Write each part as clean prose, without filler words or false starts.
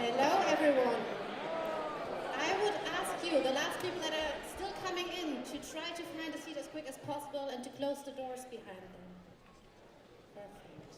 Hello, everyone. I would ask you, the last people that are still coming in, to try to find a seat as quick as possible and to close the doors behind them. Perfect.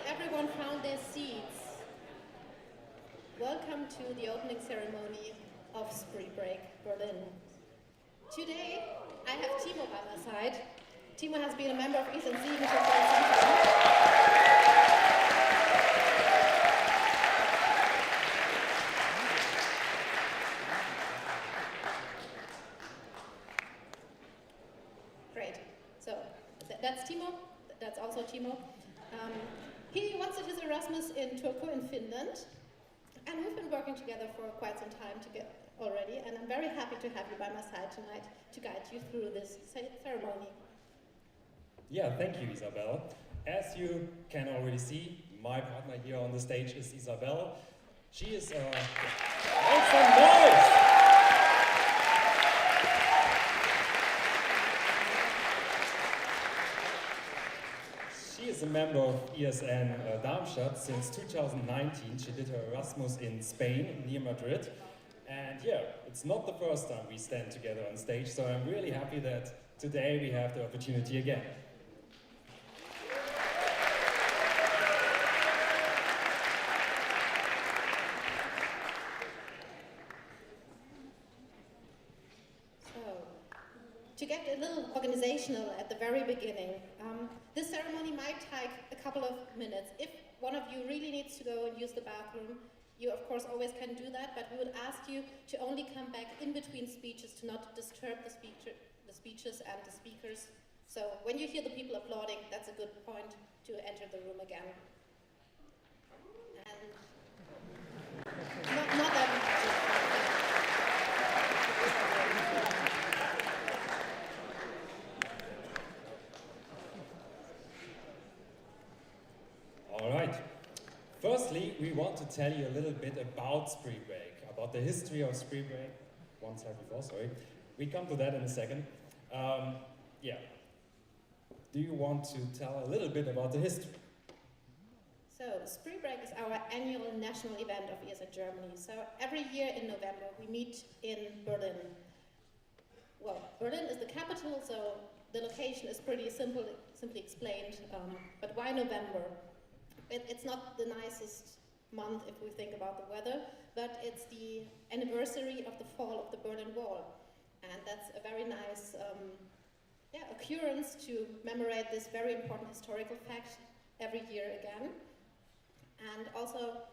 Everyone found their seats. Welcome to the opening ceremony of Spring Break Berlin. Today, I have Timo by my side. Timo has been a member of ESN for quite some time. Great. So, that's Timo. That's also Timo. He once did his Erasmus in Turku in Finland, and we've been working together for quite some time already, and I'm very happy to have you by my side tonight to guide you through this ceremony. Yeah, thank you, Isabel. As you can already see, my partner here on the stage is Isabel. She is make some noise! is a member of ESN Darmstadt since 2019. She did her Erasmus in Spain, near Madrid. And yeah, it's not the first time we stand together on stage, so I'm really happy that today we have the opportunity again. To get a little organizational at the very beginning, this ceremony might take a couple of minutes. If one of you really needs to go and use the bathroom, you of course always can do that, but we would ask you to only come back in between speeches to not disturb the speeches and the speakers. So when you hear the people applauding, that's a good point to enter the room again. And not that much. All right. Firstly, we want to tell you a little bit about Spree Break, about the history of Spree Break. One slide before, sorry. We come to that in a second. Yeah. Do you want to tell a little bit about the history? So, Spree Break is our annual national event of ESN Germany. So, every year in November, we meet in Berlin. Well, Berlin is the capital, so the location is pretty simply explained. But why November? It's not the nicest month if we think about the weather, but it's the anniversary of the fall of the Berlin Wall. And that's a very nice occurrence to commemorate this very important historical fact every year again. And also,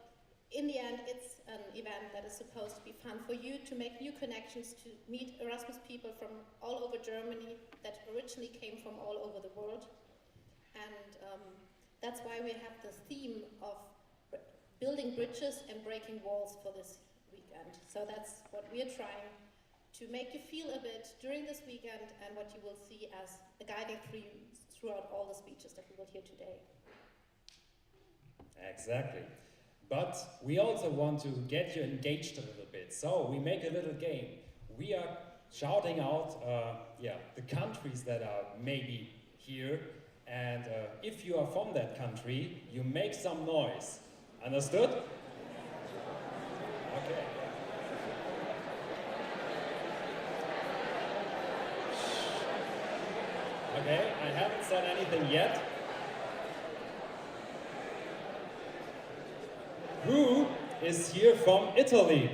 in the end, it's an event that is supposed to be fun for you to make new connections, to meet Erasmus people from all over Germany that originally came from all over the world. And that's why we have the theme of building bridges and breaking walls for this weekend. So that's what we are trying to make you feel a bit during this weekend, and what you will see as a guiding theme throughout all the speeches that we will hear today. Exactly. But we also want to get you engaged a little bit. So we make a little game. We are shouting out the countries that are maybe here. And if you are from that country, you make some noise. Understood? Okay. Okay, I haven't said anything yet. Who is here from Italy?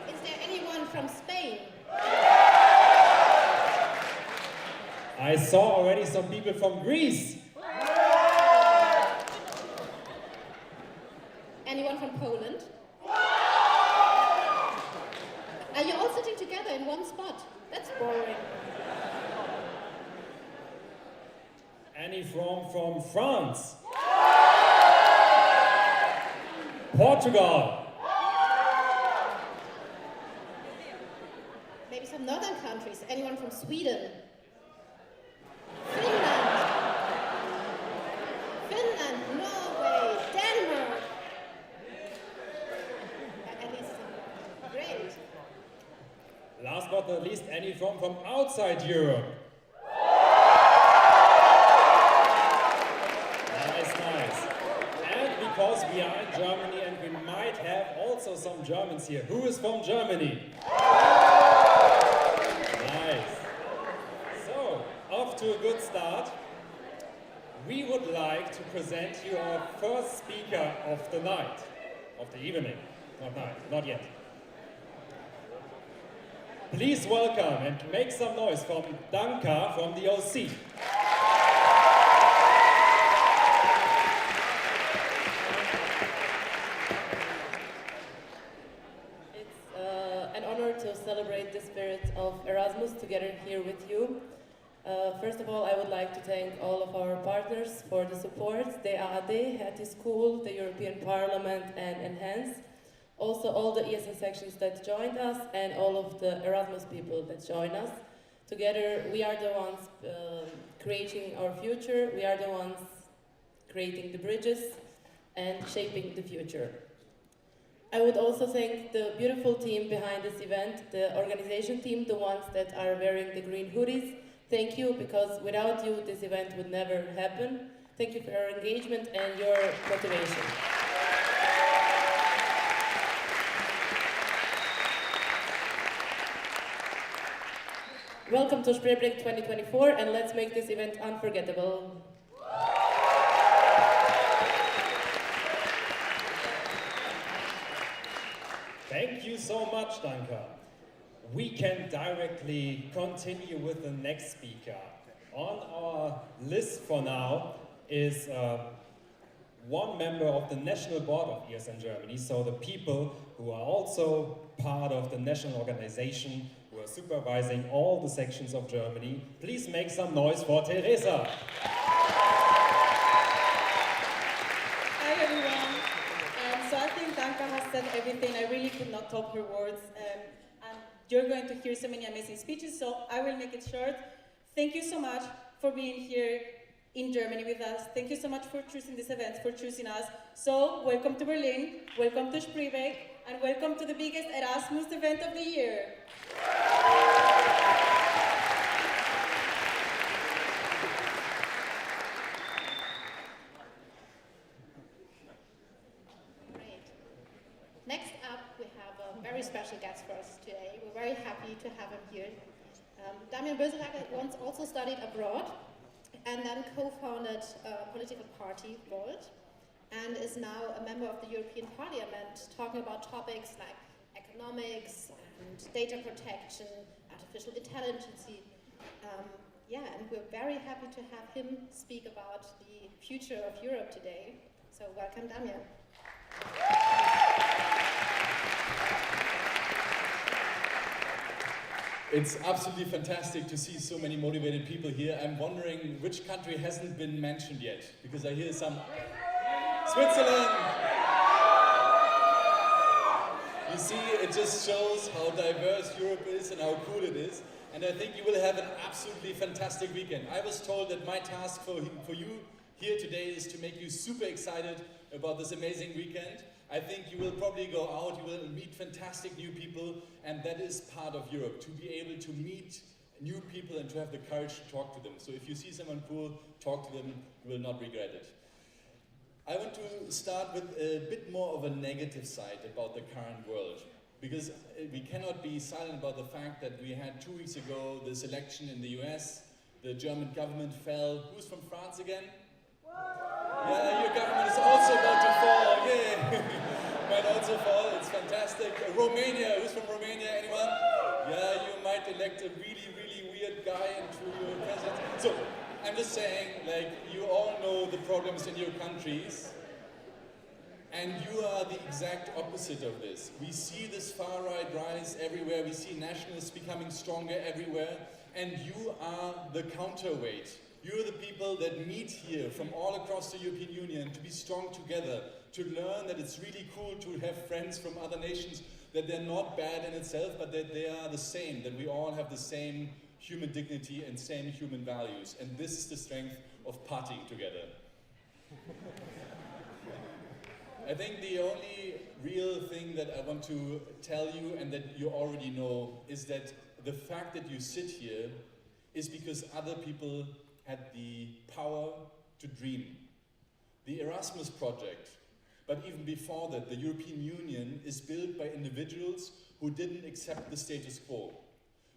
Is there anyone from Spain? I saw already some people from Greece. Anyone from Poland? Are you all sitting together in one spot? That's boring. Any from France? Portugal? Maybe some northern countries. Anyone from Sweden? Finland, Norway, Denmark. At least some. Great. Last but not least, any from outside Europe? Nice. And because we are in Germany and we might have also some Germans here. Who is from Germany? Nice. So, off to a good start. We would like to present you our first speaker of the night, of the evening, not night, not yet. Please welcome and make some noise from Danka from the OC. It's an honor to celebrate the spirit of Erasmus together here with you. First of all, I would like to thank all of our partners for the support, the AAD, at the school, the European Parliament and Enhance. Also all the ESN sections that joined us and all of the Erasmus people that join us. Together we are the ones creating our future, we are the ones creating the bridges and shaping the future. I would also thank the beautiful team behind this event, the organization team, the ones that are wearing the green hoodies. Thank you, because without you, this event would never happen. Thank you for your engagement and your motivation. Welcome to Spreebrek 2024, and let's make this event unforgettable. Thank you so much, Danka. We can directly continue with the next speaker. On our list for now is one member of the National Board of ESN Germany, so the people who are also part of the national organization who are supervising all the sections of Germany. Please make some noise for Teresa. Hi everyone. So I think Danka has said everything. I really could not top her words. And you're going to hear so many amazing speeches, so I will make it short. Thank you so much for being here in Germany with us. Thank you so much for choosing this event, for choosing us. So welcome to Berlin, welcome to Spreebrek, and welcome to the biggest Erasmus event of the year. Great. Next up, we have a very special guest for us today. We're very happy to have him here. Damian Böselager once also studied abroad and then co-founded a political party, Volt, and is now a member of the European Parliament, talking about topics like economics and data protection, artificial intelligence. And we're very happy to have him speak about the future of Europe today. So welcome, Damian. It's absolutely fantastic to see so many motivated people here. I'm wondering which country hasn't been mentioned yet, because I hear some... Switzerland! You see, it just shows how diverse Europe is and how cool it is. And I think you will have an absolutely fantastic weekend. I was told that my task for you here today is to make you super excited about this amazing weekend. I think you will probably go out, you will meet fantastic new people, and that is part of Europe, to be able to meet new people and to have the courage to talk to them. So if you see someone cool, talk to them, you will not regret it. I want to start with a bit more of a negative side about the current world, because we cannot be silent about the fact that we had 2 weeks ago this election in the US, the German government fell. Who's from France again? Yeah, your government is also about to fall. Yeah, might also fall. It's fantastic. Romania. Who's from Romania? Anyone? Yeah, you might elect a really, really weird guy into your presidency. So I'm just saying, like, you all know the problems in your countries, and you are the exact opposite of this. We see this far right rise everywhere. We see nationalists becoming stronger everywhere, and you are the counterweight. You're the people that meet here from all across the European Union to be strong together, to learn that it's really cool to have friends from other nations, that they're not bad in itself, but that they are the same, that we all have the same human dignity and same human values. And this is the strength of partying together. I think the only real thing that I want to tell you, and that you already know, is that the fact that you sit here is because other people had the power to dream. The Erasmus project, but even before that, the European Union is built by individuals who didn't accept the status quo,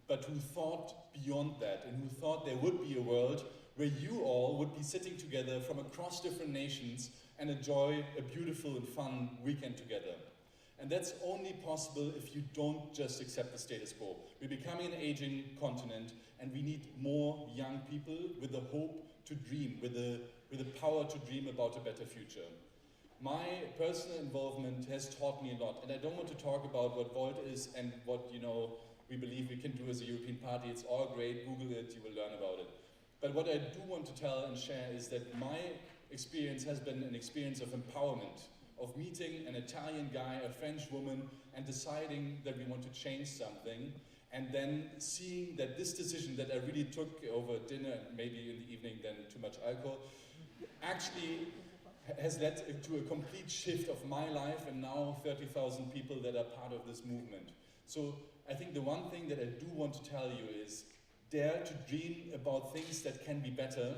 but who thought beyond that, and who thought there would be a world where you all would be sitting together from across different nations and enjoy a beautiful and fun weekend together. And that's only possible if you don't just accept the status quo. We're becoming an aging continent, and we need more young people with the hope to dream, with the power to dream about a better future. My personal involvement has taught me a lot, and I don't want to talk about what Volt is and what we believe we can do as a European party. It's all great, Google it, you will learn about it. But what I do want to tell and share is that my experience has been an experience of empowerment, of meeting an Italian guy, a French woman, and deciding that we want to change something, and then seeing that this decision that I really took over dinner, maybe in the evening, then too much alcohol, actually has led to a complete shift of my life and now 30,000 people that are part of this movement. So I think the one thing that I do want to tell you is dare to dream about things that can be better.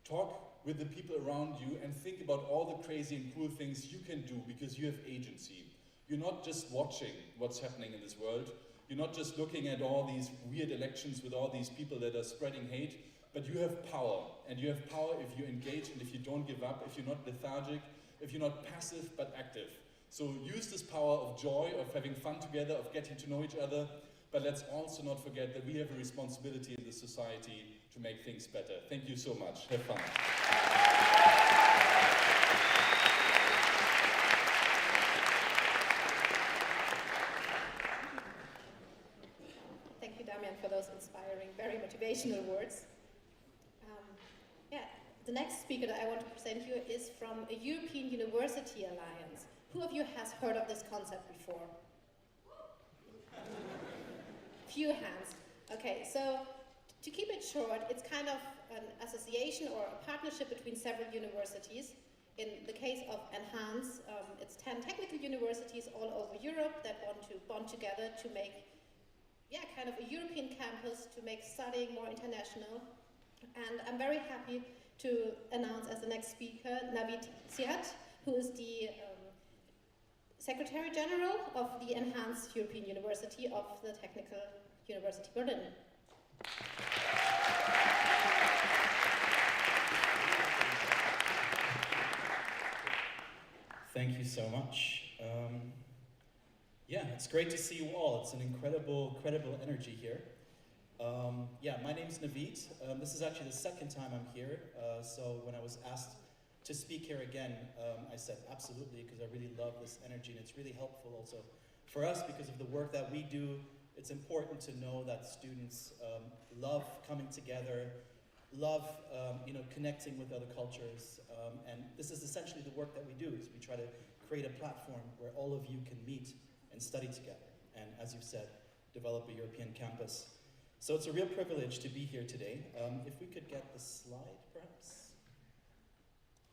Talk with the people around you and think about all the crazy and cool things you can do because you have agency. You're not just watching what's happening in this world. You're not just looking at all these weird elections with all these people that are spreading hate, but you have power. And you have power if you engage and if you don't give up, if you're not lethargic, if you're not passive but active. So use this power of joy, of having fun together, of getting to know each other, but let's also not forget that we have a responsibility in this society to make things better. Thank you so much. Have fun. Thank you, Damian, for those inspiring, very motivational words. The next speaker that I want to present you is from a European University Alliance. Who of you has heard of this concept before? Few hands. Okay, so to keep it short, it's kind of an association or a partnership between several universities. In the case of Enhance, it's 10 technical universities all over Europe that want to bond together to make kind of a European campus, to make studying more international. And I'm very happy to announce as the next speaker, Navid Ziad, who is the Secretary General of the Enhanced European University of the Technical University Berlin. Thank you so much. It's great to see you all. It's an incredible energy here. My name's Navid. This is actually the second time I'm here. So when I was asked to speak here again, I said absolutely, because I really love this energy, and it's really helpful also for us because of the work that we do. It's important to know that students love coming together, love connecting with other cultures, and this is essentially the work that we do. Is we try to create a platform where all of you can meet and study together, and as you've said, develop a European campus. So it's a real privilege to be here today. If we could get the slide, perhaps.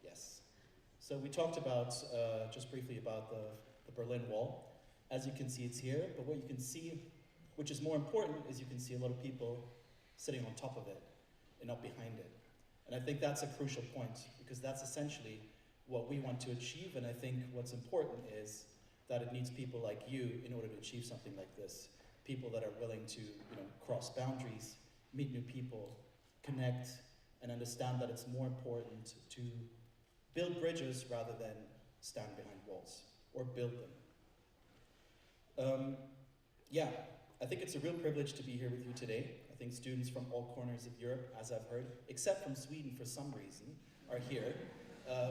Yes. So we talked about, just briefly about the Berlin Wall. As you can see, it's here, but what you can see, which is more important, is you can see a lot of people sitting on top of it and not behind it. And I think that's a crucial point, because that's essentially what we want to achieve, and I think what's important is that it needs people like you in order to achieve something like this. People that are willing to cross boundaries, meet new people, connect, and understand that it's more important to build bridges rather than stand behind walls, or build them. I think it's a real privilege to be here with you today. I think students from all corners of Europe, as I've heard, except from Sweden for some reason, are here.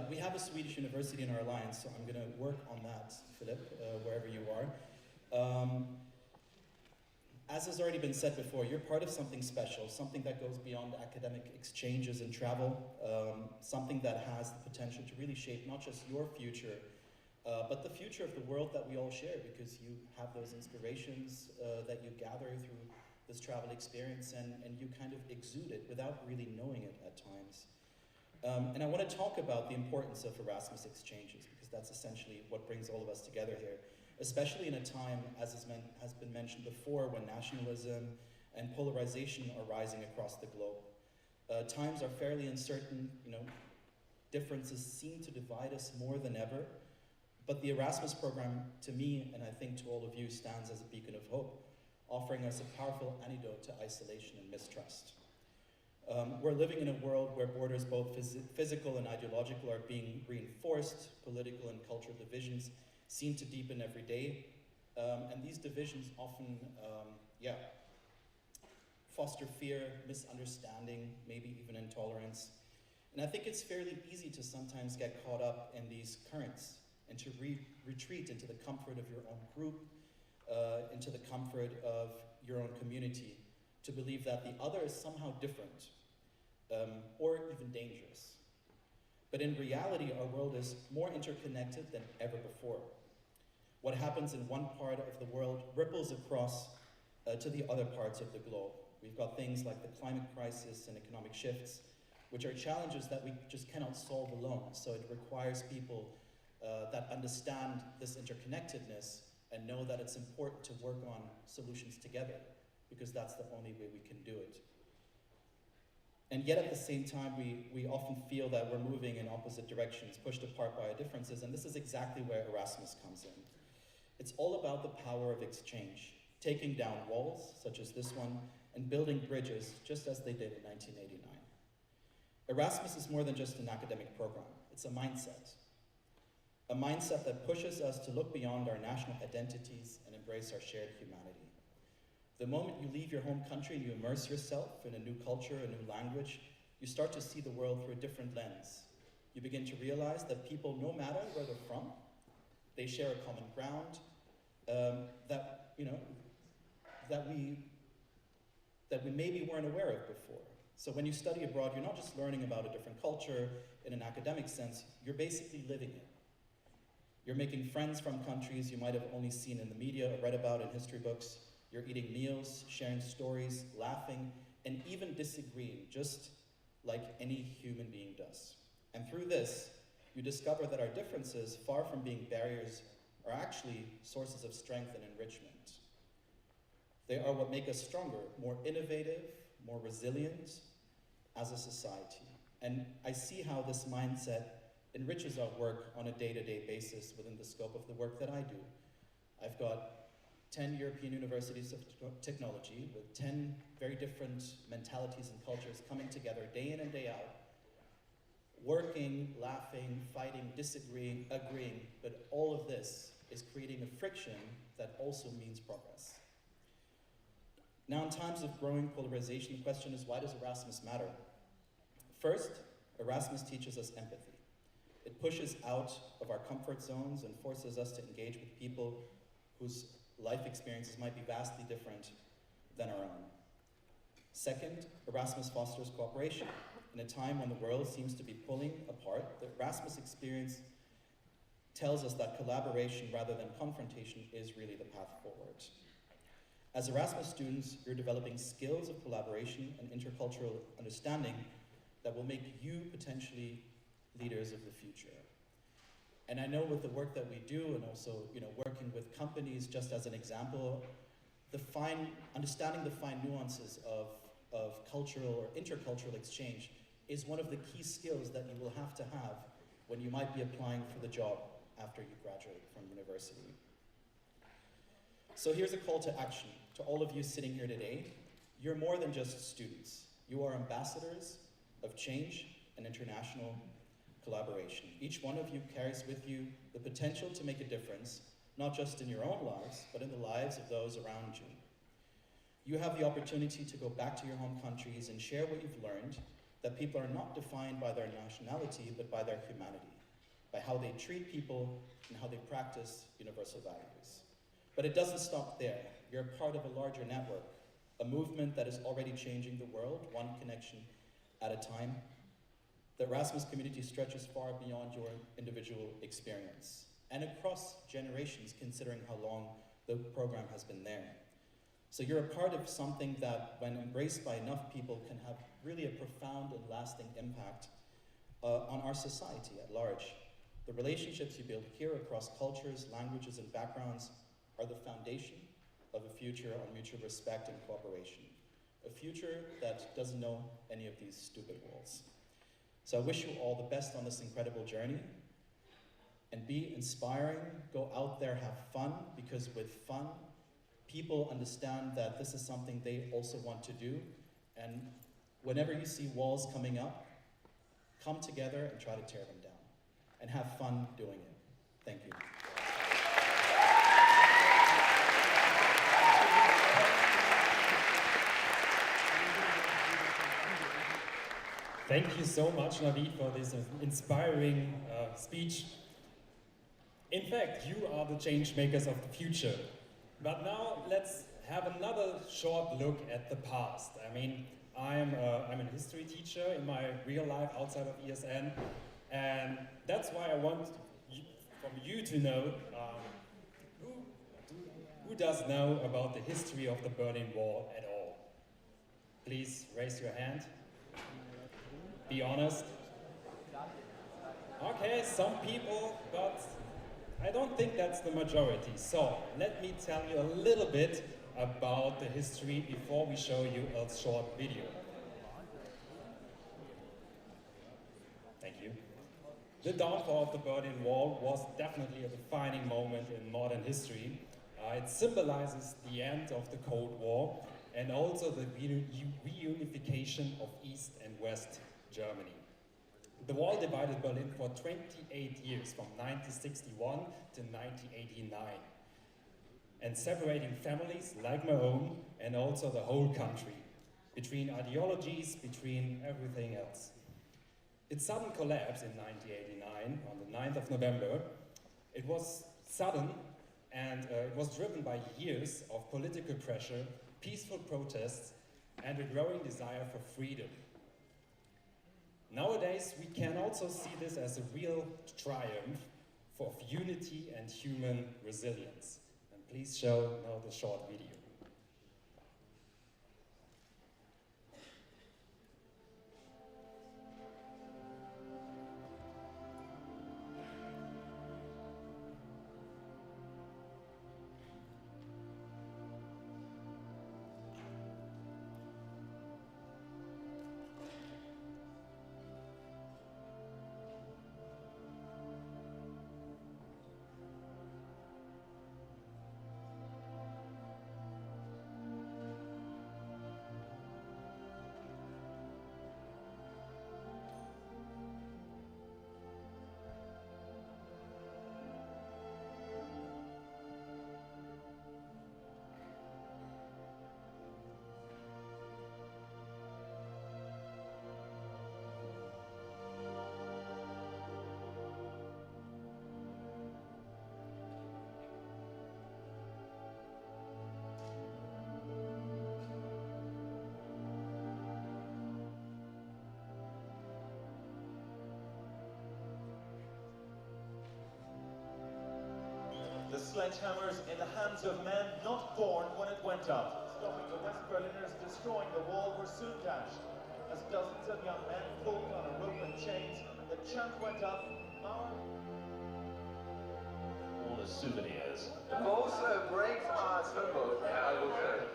We have a Swedish university in our alliance, so I'm going to work on that, Philip, wherever you are. As has already been said before, you're part of something special, something that goes beyond academic exchanges and travel, something that has the potential to really shape not just your future, but the future of the world that we all share, because you have those inspirations that you gather through this travel experience, and you kind of exude it without really knowing it at times. And I want to talk about the importance of Erasmus exchanges, because that's essentially what brings all of us together here, especially in a time, as has been mentioned before, when nationalism and polarization are rising across the globe. Times are fairly uncertain, differences seem to divide us more than ever, but the Erasmus program, to me, and I think to all of you, stands as a beacon of hope, offering us a powerful antidote to isolation and mistrust. We're living in a world where borders, both physical and ideological, are being reinforced. Political and cultural divisions seem to deepen every day, and these divisions often foster fear, misunderstanding, maybe even intolerance. And I think it's fairly easy to sometimes get caught up in these currents and to retreat into the comfort of your own group, into the comfort of your own community, to believe that the other is somehow different, or even dangerous. But in reality, our world is more interconnected than ever before. What happens in one part of the world ripples across to the other parts of the globe. We've got things like the climate crisis and economic shifts, which are challenges that we just cannot solve alone. So it requires people that understand this interconnectedness and know that it's important to work on solutions together, because that's the only way we can do it. And yet at the same time, we often feel that we're moving in opposite directions, pushed apart by our differences, and this is exactly where Erasmus comes in. It's all about the power of exchange, taking down walls, such as this one, and building bridges, just as they did in 1989. Erasmus is more than just an academic program. It's a mindset that pushes us to look beyond our national identities and embrace our shared humanity. The moment you leave your home country and you immerse yourself in a new culture, a new language, you start to see the world through a different lens. You begin to realize that people, no matter where they're from, they share a common ground that we maybe weren't aware of before. So when you study abroad, you're not just learning about a different culture in an academic sense, you're basically living it. You're making friends from countries you might have only seen in the media or read about in history books. You're eating meals, sharing stories, laughing, and even disagreeing, just like any human being does. And through this, you discover that our differences, far from being barriers, are actually sources of strength and enrichment. They are what make us stronger, more innovative, more resilient as a society. And I see how this mindset enriches our work on a day-to-day basis within the scope of the work that I do. I've got 10 European universities of technology with 10 very different mentalities and cultures coming together day in and day out, working, laughing, fighting, disagreeing, agreeing, but all of this is creating a friction that also means progress. Now, in times of growing polarization, the question is, why does Erasmus matter? First, Erasmus teaches us empathy. It pushes out of our comfort zones and forces us to engage with people whose life experiences might be vastly different than our own. Second, Erasmus fosters cooperation. In a time when the world seems to be pulling apart, the Erasmus experience tells us that collaboration rather than confrontation is really the path forward. As Erasmus students, you're developing skills of collaboration and intercultural understanding that will make you potentially leaders of the future. And I know with the work that we do, and also working with companies, just as an example, understanding the fine nuances of cultural or intercultural exchange is one of the key skills that you will have to have when you might be applying for the job after you graduate from university. So here's a call to action to all of you sitting here today. You're more than just students. You are ambassadors of change and international collaboration. Each one of you carries with you the potential to make a difference, not just in your own lives, but in the lives of those around you. You have the opportunity to go back to your home countries and share what you've learned, that people are not defined by their nationality, but by their humanity, by how they treat people and how they practice universal values. But it doesn't stop there. You're part of a larger network, a movement that is already changing the world, one connection at a time. The Erasmus community stretches far beyond your individual experience and across generations, considering how long the program has been there. So you're a part of something that, when embraced by enough people, can have really a profound and lasting impact on our society at large. The relationships you build here across cultures, languages, and backgrounds are the foundation of a future on mutual respect and cooperation. A future that doesn't know any of these stupid walls. So I wish you all the best on this incredible journey, and be inspiring, go out there, have fun, because with fun, people understand that this is something they also want to do, and whenever you see walls coming up, come together and try to tear them down, and have fun doing it. Thank you. Thank you so much, Navid, for this inspiring speech. In fact, you are the change makers of the future. But now let's have another short look at the past. I mean, I'm a history teacher in my real life outside of ESN, and that's why I want from you to know who does know about the history of the Berlin Wall at all. Please raise your hand. Be honest. Okay, some people, but I don't think that's the majority. So let me tell you a little bit about the history before we show you a short video. Thank you. The downfall of the Berlin Wall was definitely a defining moment in modern history. It symbolizes the end of the Cold War and also the reunification of East and West Germany. The wall divided Berlin for 28 years, from 1961 to 1989, and separating families like my own and also the whole country, between ideologies, between everything else. Its sudden collapse in 1989, on the 9th of November, it was sudden and it was driven by years of political pressure, peaceful protests, and a growing desire for freedom. Nowadays, we can also see this as a real triumph of unity and human resilience. And please show now the short video. The sledgehammers in the hands of men not born when it went up. Stopping the West Berliners destroying the wall were soon dashed. As dozens of young men pulled on a rope and chains, the chant went up, Mauer. All as souvenirs. Also breaks our symbol, I will say.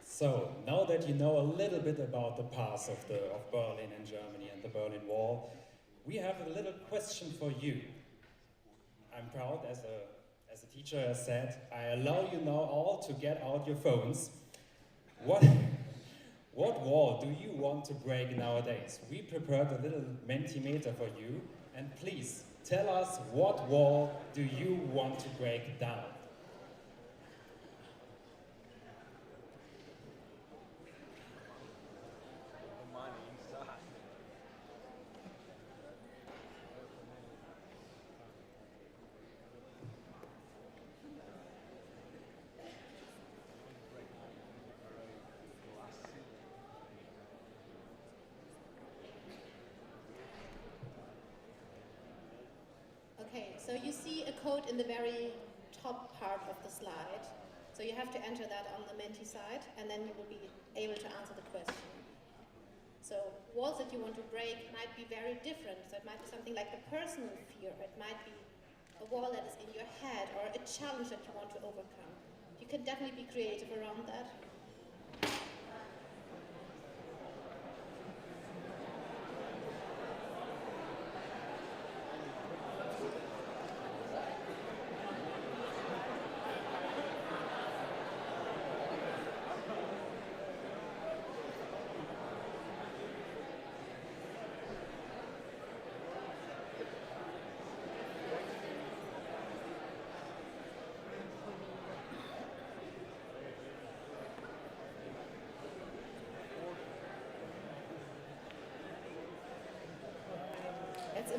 So, now that you know a little bit about the past of Berlin and Germany and the Berlin Wall, we have a little question for you. I'm proud, as a teacher has said, I allow you now all to get out your phones. What wall do you want to break nowadays? We prepared a little Mentimeter for you, and please tell us, what wall do you want to break down? Okay, so you see a code in the very top part of the slide. So you have to enter that on the Menti side, and then you will be able to answer the question. So walls that you want to break might be very different. So it might be something like a personal fear. It might be a wall that is in your head, or a challenge that you want to overcome. You can definitely be creative around that.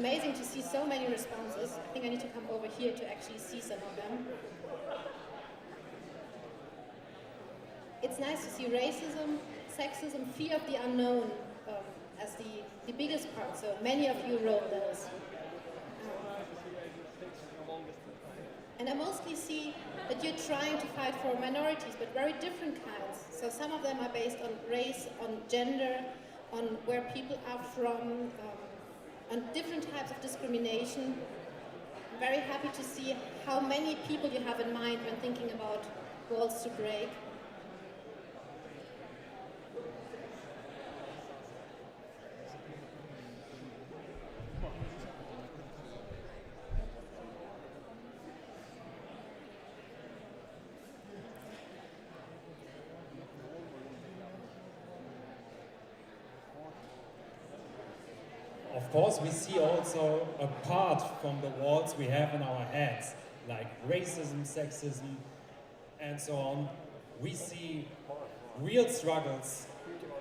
amazing to see so many responses. I think I need to come over here to actually see some of them. It's nice to see racism, sexism, fear of the unknown as the biggest part. So many of you wrote those. And I mostly see that you're trying to fight for minorities, but very different kinds. So some of them are based on race, on gender, on where people are from, on different types of discrimination. I'm very happy to see how many people you have in mind when thinking about walls to break. Of course, we see also apart from the walls we have in our heads, like racism, sexism, and so on. We see real struggles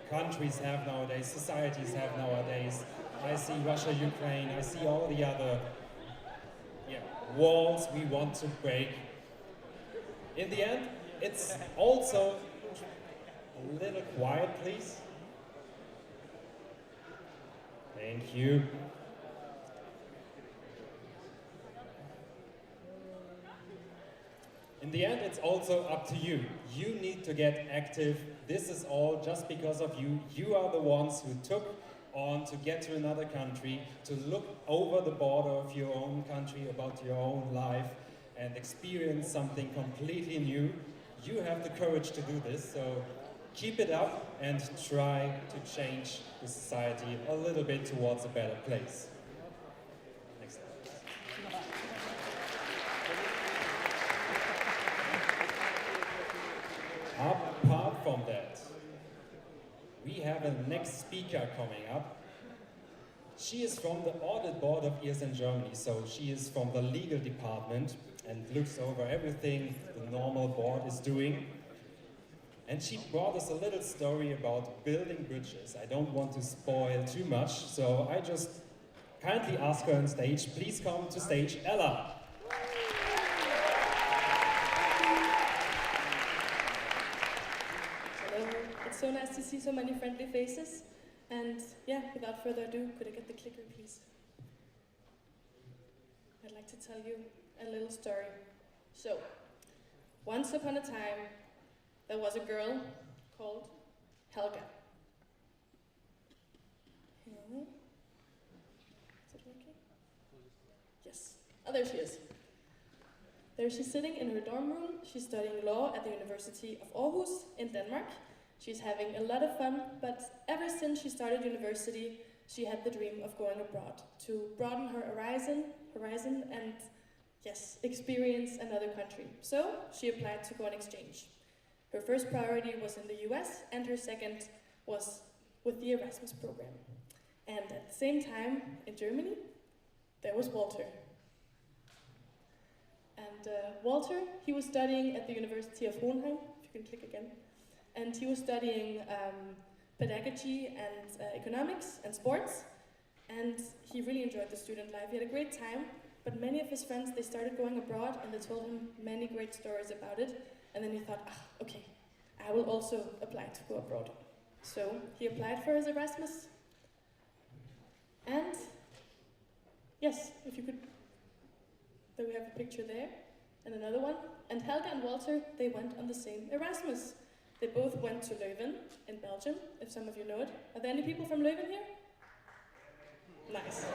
countries have nowadays, societies have nowadays. I see Russia, Ukraine, I see all the other walls we want to break. In the end, it's also a little quiet, please. Thank you. In the end, it's also up to you. You need to get active. This is all just because of you. You are the ones who took on to get to another country, to look over the border of your own country, about your own life, and experience something completely new. You have the courage to do this, so keep it up and try to change the society a little bit towards a better place. Next slide. Apart from that, we have a next speaker coming up. She is from the audit board of ESN Germany, so she is from the legal department and looks over everything the normal board is doing. And she brought us a little story about building bridges. I don't want to spoil too much, so I just kindly ask her on stage. Please come to stage, Ella. Hello, it's so nice to see so many friendly faces. And yeah, without further ado, could I get the clicker, please? I'd like to tell you a little story. So, once upon a time, there was a girl called Helga. Is it working? Yes. Oh, there she is. There she's sitting in her dorm room. She's studying law at the University of Aarhus in Denmark. She's having a lot of fun, but ever since she started university, she had the dream of going abroad to broaden her horizon and, yes, experience another country. So she applied to go on exchange. Her first priority was in the US, and her second was with the Erasmus program. And at the same time, in Germany, there was Walter. And Walter, he was studying at the University of Hohenheim, if you can click again. And he was studying pedagogy and economics and sports. And he really enjoyed the student life. He had a great time, but many of his friends, they started going abroad, and they told him many great stories about it. And then he thought, okay, I will also apply to go abroad. So he applied for his Erasmus. And yes, if you could, there we have a picture there, and another one. And Helga and Walter, they went on the same Erasmus. They both went to Leuven in Belgium, if some of you know it. Are there any people from Leuven here? Nice.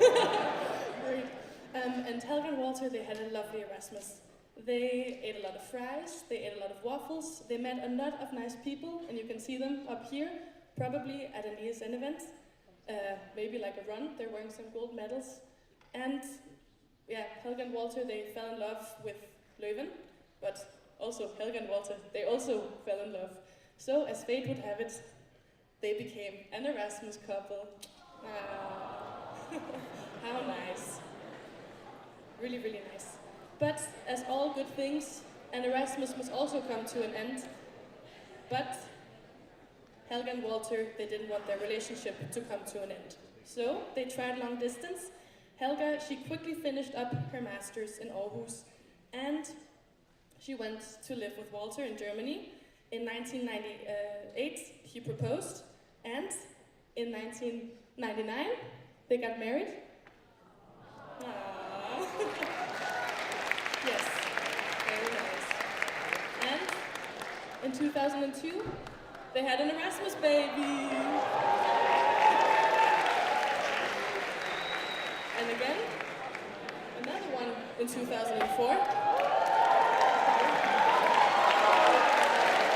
Great. And Helga and Walter, they had a lovely Erasmus. They ate a lot of fries, they ate a lot of waffles, they met a lot of nice people, and you can see them up here, probably at an ESN event, maybe like a run. They're wearing some gold medals. And yeah, Helga and Walter, they fell in love with Leuven, but also Helga and Walter, they also fell in love. So as fate would have it, they became an Erasmus couple. How nice. Really, really nice. But as all good things, an Erasmus must also come to an end. But Helga and Walter, they didn't want their relationship to come to an end. So they tried long distance, Helga, she quickly finished up her master's in Aarhus, and she went to live with Walter in Germany. In 1998, he proposed, and in 1999, they got married. Aww. Yes, very nice. And in 2002, they had an Erasmus baby. And again, another one in 2004.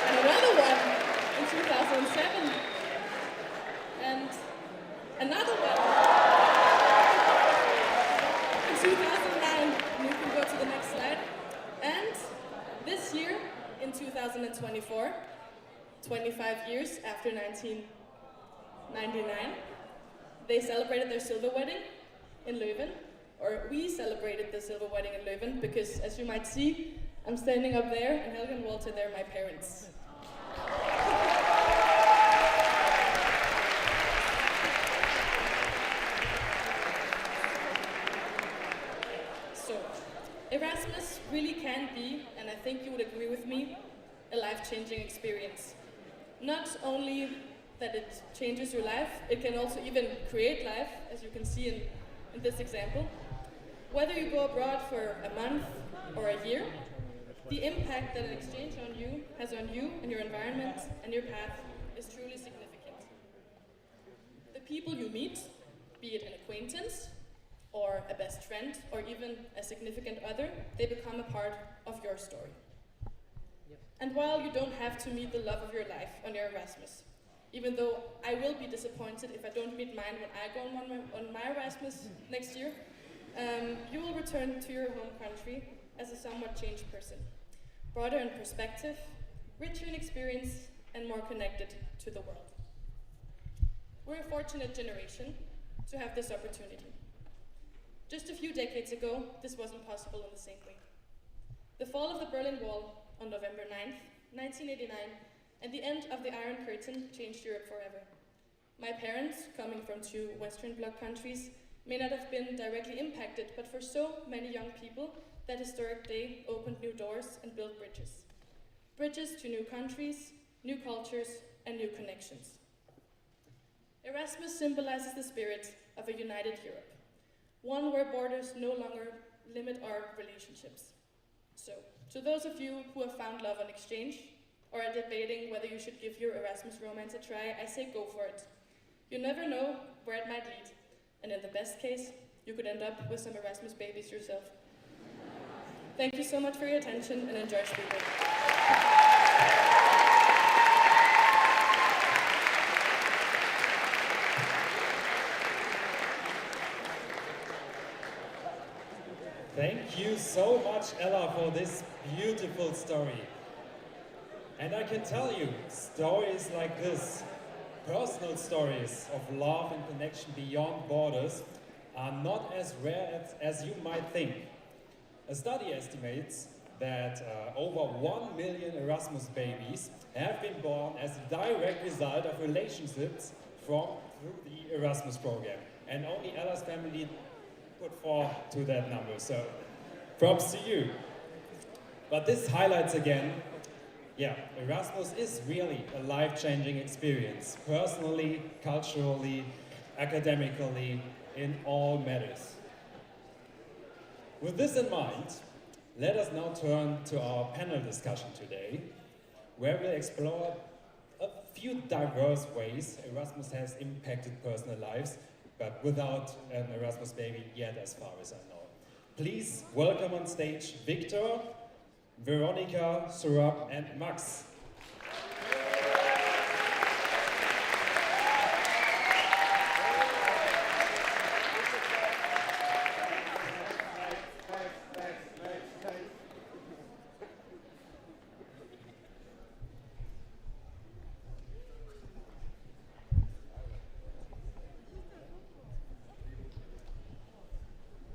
And another one in 2007. And another one in 2009. You can go to the next slide. And this year, in 2024, 25 years after 1999, they celebrated their silver wedding in Leuven, or we celebrated the silver wedding in Leuven, because as you might see, I'm standing up there, and Helga and Walter, they're my parents. So, Erasmus really can be, and I think you would agree with me, a life-changing experience. Not only that it changes your life, it can also even create life, as you can see in this example. Whether you go abroad for a month or a year, the impact that an exchange has on you and your environment and your path is truly significant. The people you meet, be it an acquaintance or a best friend or even a significant other, they become a part of your story. And while you don't have to meet the love of your life on your Erasmus, even though I will be disappointed if I don't meet mine when I go on my Erasmus next year, you will return to your home country as a somewhat changed person, broader in perspective, richer in experience, and more connected to the world. We're a fortunate generation to have this opportunity. Just a few decades ago, this wasn't possible in the same way. The fall of the Berlin Wall on November 9th, 1989, and the end of the Iron Curtain changed Europe forever. My parents, coming from two Western Bloc countries, may not have been directly impacted, but for so many young people, that historic day opened new doors and built bridges. Bridges to new countries, new cultures, and new connections. Erasmus symbolizes the spirit of a united Europe, one where borders no longer limit our relationships. So, to those of you who have found love on exchange, or are debating whether you should give your Erasmus romance a try, I say go for it. You never know where it might lead, and in the best case, you could end up with some Erasmus babies yourself. Thank you so much for your attention, and enjoy speaking. Thank you so much, Ella, for this beautiful story. And I can tell you, stories like this, personal stories of love and connection beyond borders, are not as rare as you might think. A study estimates that over 1 million Erasmus babies have been born as a direct result of relationships through the Erasmus program. And only Ella's family put 4 to that number, so props to you. But this highlights again, yeah, Erasmus is really a life-changing experience, personally, culturally, academically, in all matters. With this in mind, let us now turn to our panel discussion today, where we'll explore a few diverse ways Erasmus has impacted personal lives, but without an Erasmus baby yet, as far as I know. Please welcome on stage Victor, Veronica, Surab, and Max.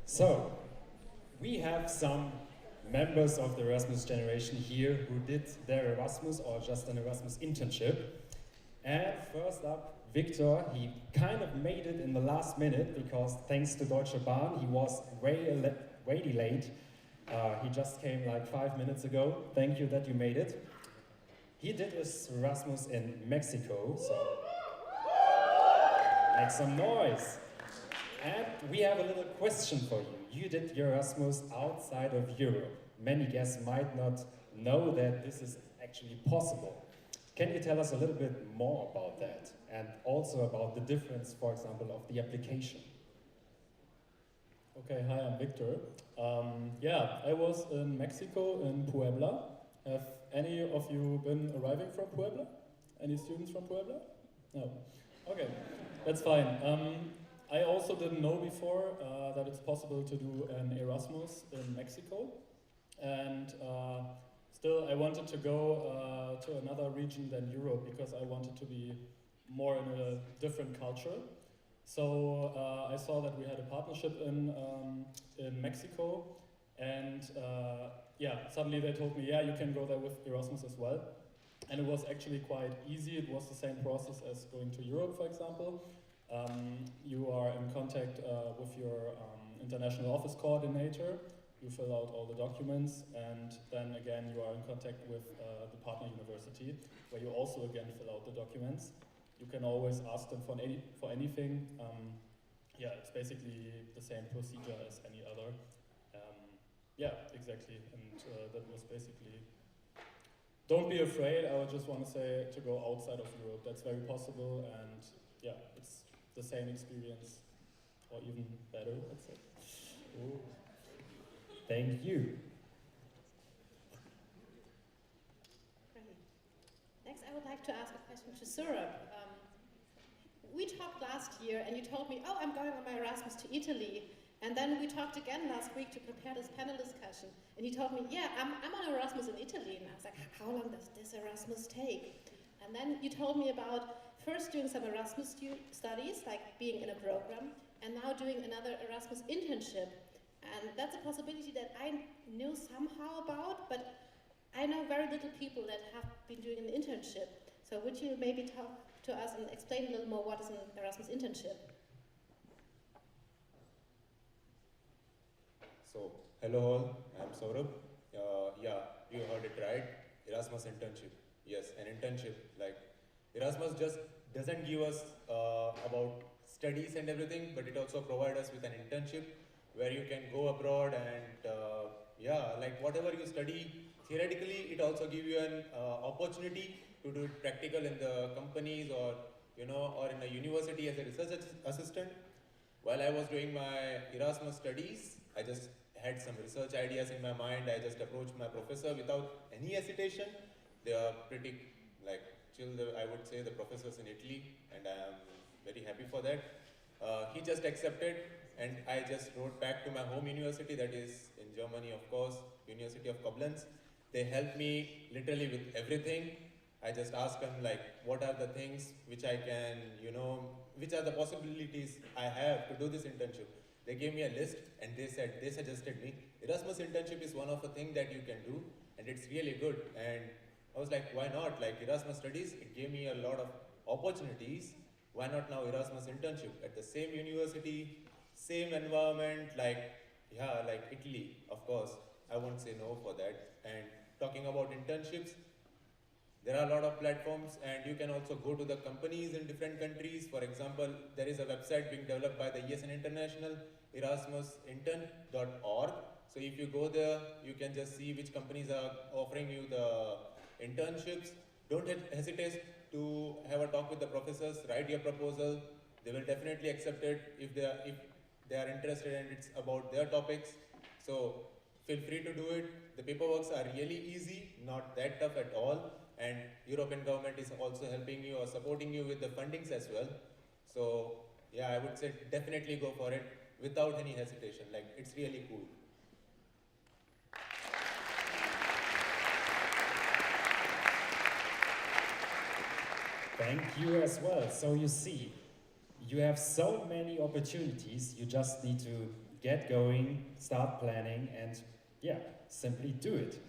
So, we have some members of the Erasmus generation here who did their Erasmus or just an Erasmus internship. And first up, Victor, he kind of made it in the last minute because thanks to Deutsche Bahn, he was way delayed. He just came like 5 minutes ago. Thank you that you made it. He did his Erasmus in Mexico, so make some noise. And we have a little question for you. You did your Erasmus outside of Europe. Many guests might not know that this is actually possible. Can you tell us a little bit more about that? And also about the difference, for example, of the application? Okay, hi, I'm Victor. Yeah, I was in Mexico, in Puebla. Have any of you been arriving from Puebla? Any students from Puebla? No. Okay, that's fine. I also didn't know before that it's possible to do an Erasmus in Mexico. And still, I wanted to go to another region than Europe because I wanted to be more in a different culture. So I saw that we had a partnership in Mexico, and yeah, suddenly they told me, yeah, you can go there with Erasmus as well. And it was actually quite easy. It was the same process as going to Europe, for example. You are in contact with your international office coordinator. You fill out all the documents, and then again you are in contact with the partner university, where you also again fill out the documents. You can always ask them for anything. Yeah, it's basically the same procedure as any other. Yeah, exactly, and that was basically. Don't be afraid. I would just want to say to go outside of Europe. That's very possible, and yeah, it's the same experience, or even better, let's say. Ooh. Thank you. Next, I would like to ask a question to Surab. We talked last year, and you told me, oh, I'm going on my Erasmus to Italy. And then we talked again last week to prepare this panel discussion. And he told me, yeah, I'm on Erasmus in Italy. And I was like, how long does this Erasmus take? And then you told me about first doing some Erasmus studies, like being in a program, and now doing another Erasmus internship. And that's a possibility that I knew somehow about, but I know very little people that have been doing an internship. So would you maybe talk to us and explain a little more what is an Erasmus internship? So, hello all, I'm Saurabh. Yeah, you heard it right, Erasmus internship. Yes, an internship. Like, Erasmus just doesn't give us about studies and everything, but it also provides us with an internship where you can go abroad and yeah, like whatever you study theoretically, it also gives you an opportunity to do it practical in the companies or or in a university as a research assistant. While I was doing my Erasmus studies, I just had some research ideas in my mind. I just approached my professor without any hesitation. They are pretty like chill, I would say, the professors in Italy, and I am very happy for that. He just accepted, and I just wrote back to my home university, that is in Germany, of course, University of Koblenz. They helped me literally with everything. I just asked them like, what are the things which I can, which are the possibilities I have to do this internship. They gave me a list, and they suggested me, Erasmus internship is one of the things that you can do, and it's really good. And I was like, why not? Like Erasmus studies, it gave me a lot of opportunities. Why not now Erasmus internship at the same university, same environment, like Italy, of course. I won't say no for that. And talking about internships, there are a lot of platforms, and you can also go to the companies in different countries. For example, there is a website being developed by the ESN International, erasmusintern.org. So if you go there, you can just see which companies are offering you the internships. Don't hesitate to have a talk with the professors, write your proposal. They will definitely accept it if they are interested and it's about their topics. So feel free to do it. The paperworks are really easy, not that tough at all. And European government is also helping you or supporting you with the fundings as well. So yeah, I would say definitely go for it without any hesitation. Like, it's really cool. Thank you as well. So you see, you have so many opportunities. You just need to get going, start planning, and yeah, simply do it.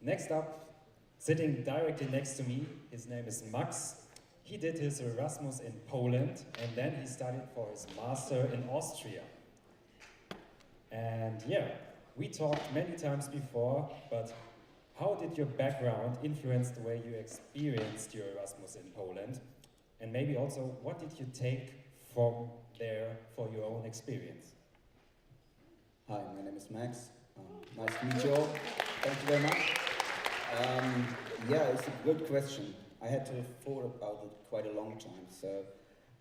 Next up, sitting directly next to me, his name is Max. He did his Erasmus in Poland, and then he studied for his master in Austria. And yeah, we talked many times before, but how did your background influence the way you experienced your Erasmus in Poland? And maybe also, what did you take from there for your own experience? Hi, my name is Max. Nice to meet you all. Thank you very much. Yeah, it's a good question. I had to thought about it quite a long time. So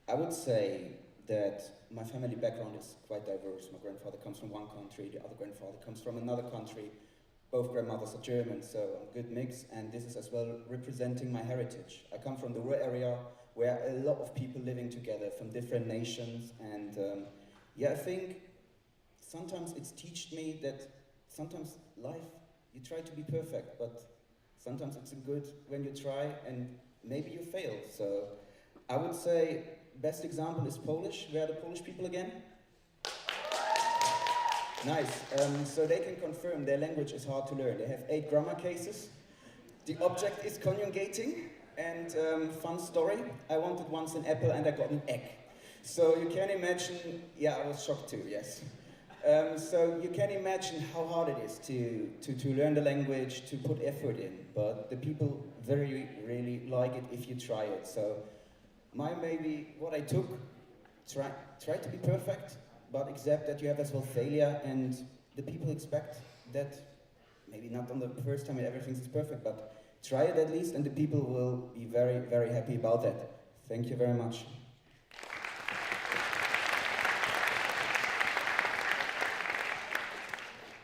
I would say that my family background is quite diverse. My grandfather comes from one country, the other grandfather comes from another country. Both grandmothers are German, so I'm a good mix, and this is as well representing my heritage. I come from the rural area where a lot of people living together from different nations, and yeah, I think sometimes it's taught me that sometimes life, you try to be perfect, but sometimes it's good when you try and maybe you fail. So I would say best example is Polish. Where are the Polish people again? Nice. So they can confirm their language is hard to learn. They have 8 grammar cases. The object is conjugating. And fun story, I wanted once an apple and I got an egg. So you can imagine, yeah, I was shocked too, yes. So you can imagine how hard it is to learn the language, to put effort in. But the people very really like it if you try it. So maybe what I took, try to be perfect, but accept that you have as well failure, and the people expect that maybe not on the first time everything is perfect, but try it at least, and the people will be very, very happy about that. Thank you very much.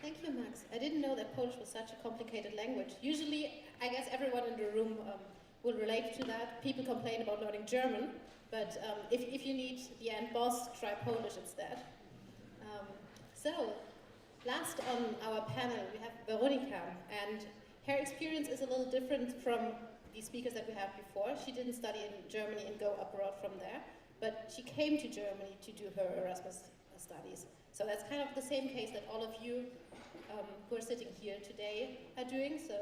Thank you, Max. I didn't know that Polish was such a complicated language. Usually, I guess everyone in the room will relate to that. People complain about learning German, but if you need the end boss, try Polish instead. So, last on our panel, we have Veronika, and her experience is a little different from the speakers that we had before. She didn't study in Germany and go abroad from there, but she came to Germany to do her Erasmus studies. So that's kind of the same case that all of you who are sitting here today are doing. So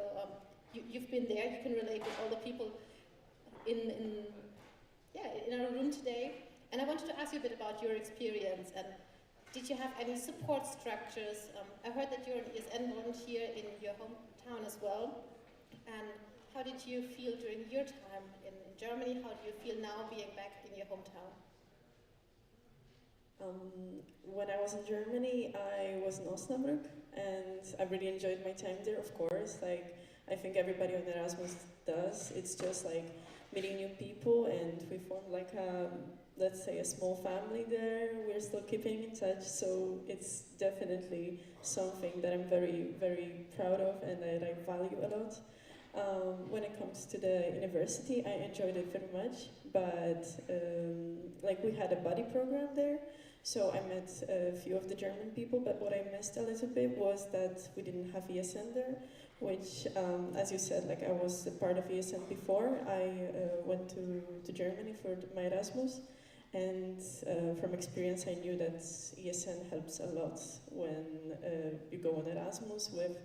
you've been there, you can relate with all the people in our room today. And I wanted to ask you a bit about your experience, and did you have any support structures? I heard that you're an ESN volunteer in your hometown as well. And how did you feel during your time in Germany? How do you feel now being back in your hometown? When I was in Germany, I was in Osnabrück, and I really enjoyed my time there, of course. Like, I think everybody on Erasmus does. It's just like meeting new people, and we formed like a, let's say, a small family there. We're still keeping in touch, so it's definitely something that I'm very, very proud of and that I value a lot. When it comes to the university, I enjoyed it very much, but like we had a buddy program there, so I met a few of the German people, but what I missed a little bit was that we didn't have ESN there, which, as you said, like I was a part of ESN before. I went to Germany for my Erasmus, and from experience I knew that ESN helps a lot when you go on Erasmus with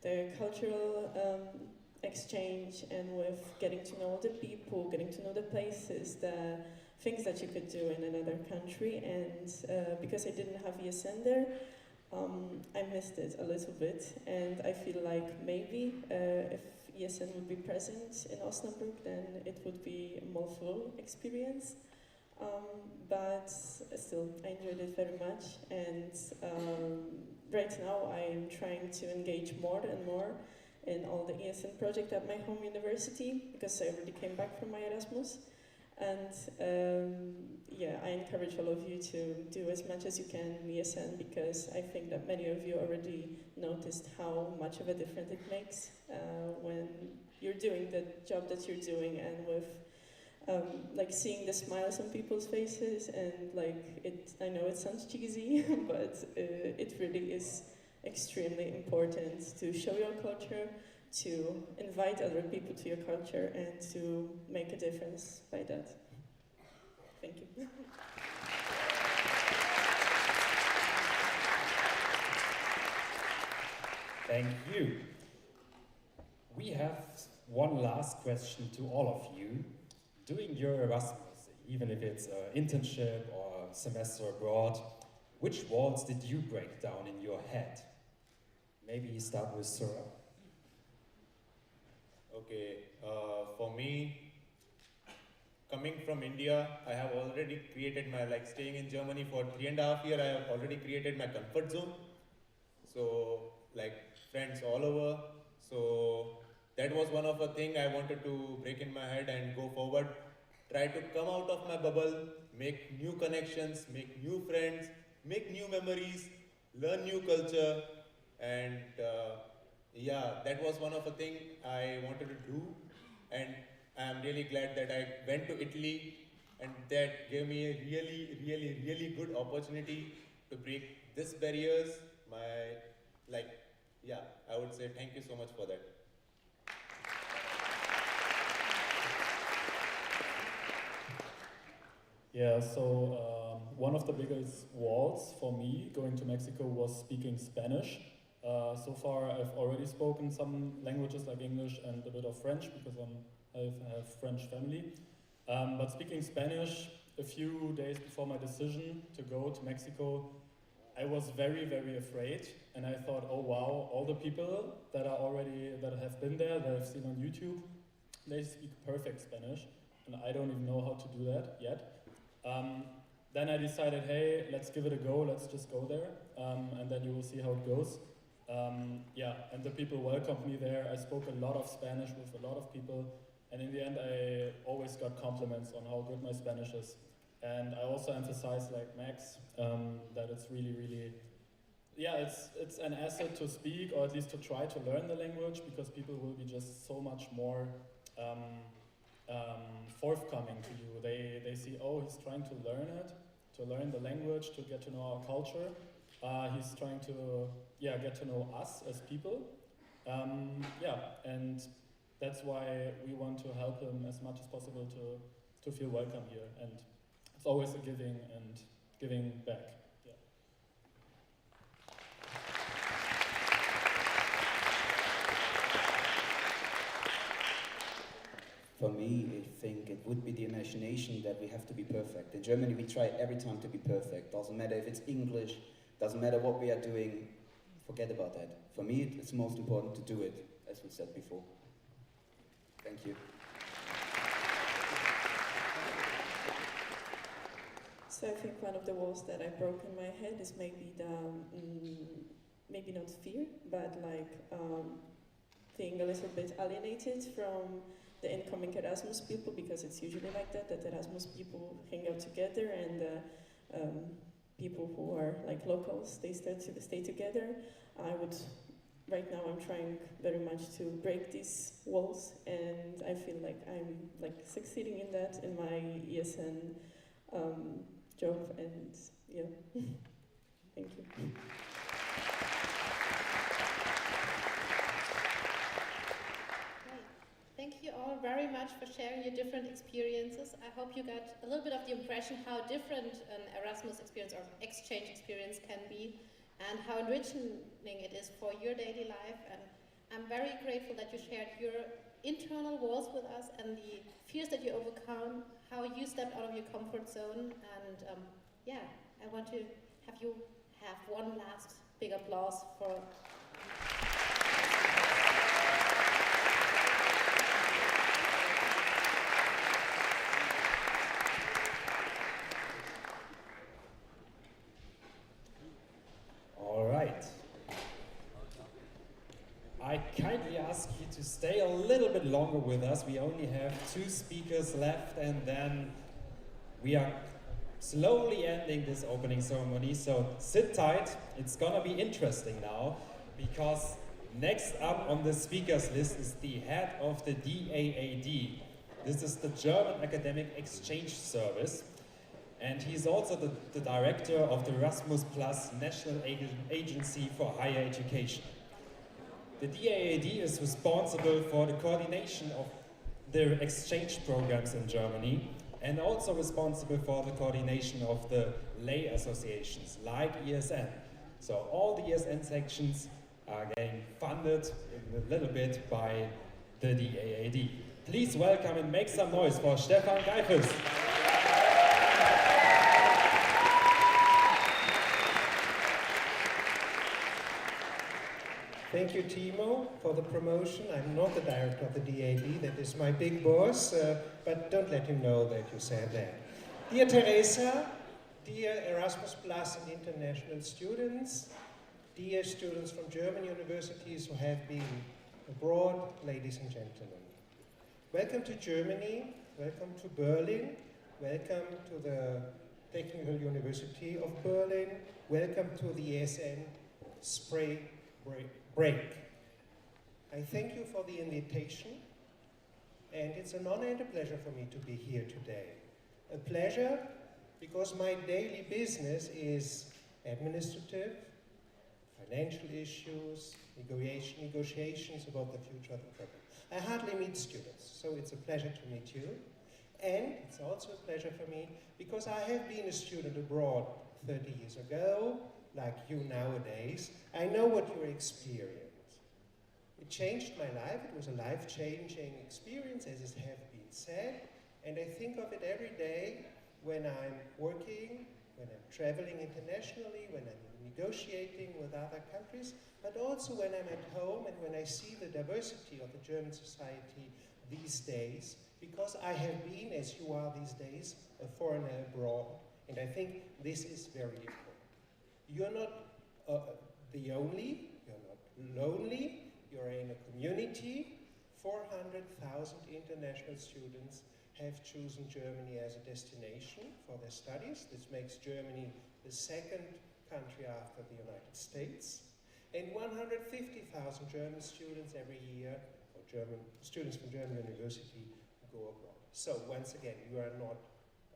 the cultural exchange and with getting to know the people, getting to know the places, the things that you could do in another country. And because I didn't have ESN there, I missed it a little bit, and I feel like maybe if ESN would be present in Osnabrück, then it would be a more full experience. But still, I enjoyed it very much, and right now I am trying to engage more and more in all the ESN project at my home university, because I already came back from my Erasmus. And yeah, I encourage all of you to do as much as you can in ESN, because I think that many of you already noticed how much of a difference it makes when you're doing the job that you're doing, and with like seeing the smiles on people's faces, and like I know it sounds cheesy, but it really is extremely important to show your culture, to invite other people to your culture, and to make a difference by that. Thank you. Thank you. We have one last question to all of you. doing your Erasmus, even if it's an internship or a semester abroad, which walls did you break down in your head? Maybe start with Sura. Okay, for me, coming from India, I have already created my, like staying in Germany for 3.5 years, I have already created my comfort zone. So, like friends all over. So, that was one of the thing I wanted to break in my head and go forward. Try to come out of my bubble, make new connections, make new friends, make new memories, learn new culture, and yeah, that was one of the thing I wanted to do, and I'm really glad that I went to Italy, and that gave me a really good opportunity to break these barriers. Yeah, I would say thank you so much for that. Yeah, so one of the biggest walls for me going to Mexico was speaking Spanish. So far, I've already spoken some languages like English and a bit of French because I have French family. But speaking Spanish, a few days before my decision to go to Mexico, I was very afraid, and I thought, oh wow, all the people that have been there, that I've seen on YouTube, they speak perfect Spanish, and I don't even know how to do that yet. Then I decided, hey, let's give it a go, let's just go there, and then you will see how it goes. Yeah, and the people welcomed me there. I spoke a lot of Spanish with a lot of people, and in the end I always got compliments on how good my Spanish is. And I also emphasize, like Max, that it's really, yeah, it's an asset to speak, or at least to try to learn the language, because people will be just so much more forthcoming to you. They see, oh, he's trying to learn it, to learn the language, to get to know our culture. He's trying to, yeah, get to know us as people. Yeah, and that's why we want to help him as much as possible to feel welcome here. And it's always a giving and giving back. Yeah. For me, I think it would be the imagination that we have to be perfect. In Germany, we try every time to be perfect. Doesn't matter if it's English, doesn't matter what we are doing, forget about that. For me, it's most important to do it, as we said before. Thank you. So I think one of the walls that I broke in my head is maybe the, maybe not fear, but like being a little bit alienated from the incoming Erasmus people, because it's usually like that Erasmus people hang out together, and people who are like locals, they start to stay together. Right now I'm trying very much to break these walls, and I feel like I'm like succeeding in that in my ESN job, and yeah, thank you. Thank you all very much for sharing your different experiences. I hope you got a little bit of the impression how different an Erasmus experience or exchange experience can be, and how enriching it is for your daily life. And I'm very grateful that you shared your internal walls with us and the fears that you overcome, how you stepped out of your comfort zone. And yeah, I want to have you have one last big applause for I kindly ask you to stay a little bit longer with us. We only have 2 speakers left, and then we are slowly ending this opening ceremony. So sit tight, it's gonna be interesting now, because next up on the speakers list is the head of the DAAD. This is the German Academic Exchange Service, and he's also the director of the Erasmus Plus National Agency for Higher Education. The DAAD is responsible for the coordination of the exchange programs in Germany, and also responsible for the coordination of the lay associations like ESN. So all the ESN sections are getting funded a little bit by the DAAD. Please welcome and make some noise for Stefan Geifels. Thank you, Timo, for the promotion. I'm not the director of the DAB, that is my big boss, but don't let him know that you said that. Dear Teresa, dear Erasmus Plus and international students, dear students from German universities who have been abroad, ladies and gentlemen. Welcome to Germany, welcome to Berlin, welcome to the Technical University of Berlin, welcome to the ESN Spring Break. I thank you for the invitation, and it's an honor and a pleasure for me to be here today. A pleasure because my daily business is administrative, financial issues, negotiations about the future of the program. I hardly meet students, so it's a pleasure to meet you. And it's also a pleasure for me because I have been a student abroad 30 years ago, like you nowadays. I know what you experienced. It changed my life. It was a life-changing experience, as it has been said. And I think of it every day when I'm working, when I'm traveling internationally, when I'm negotiating with other countries, but also when I'm at home and when I see the diversity of the German society these days, because I have been, as you are these days, a foreigner abroad, and I think this is very important. You're not the only, you're not lonely, you're in a community. 400,000 international students have chosen Germany as a destination for their studies. This makes Germany the second country after the United States. And 150,000 German students every year, or students from German university, go abroad. So once again, you are not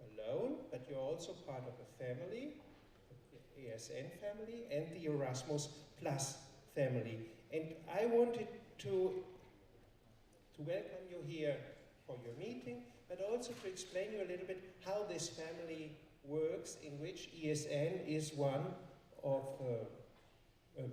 alone, but you're also part of a family, the ESN family, and the Erasmus Plus family. And I wanted to welcome you here for your meeting, but also to explain you a little bit how this family works, in which ESN is one of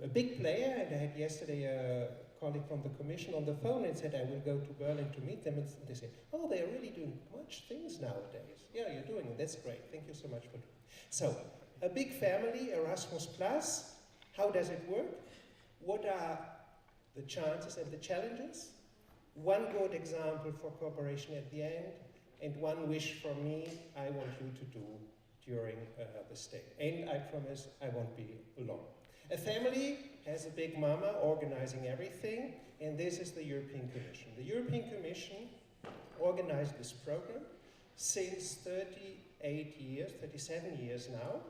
a big player. And I had yesterday a colleague from the Commission on the phone and said, I will go to Berlin to meet them. And they said, oh, they're really doing much things nowadays. Yeah, you're doing it. That's great. Thank you so much for doing it. So, a big family, Erasmus Plus. How does it work? What are the chances and the challenges? One good example for cooperation at the end, and one wish from me I want you to do during the stay. And I promise I won't be alone. A family has a big mama organizing everything, and this is the European Commission. The European Commission organized this program since 37 years now.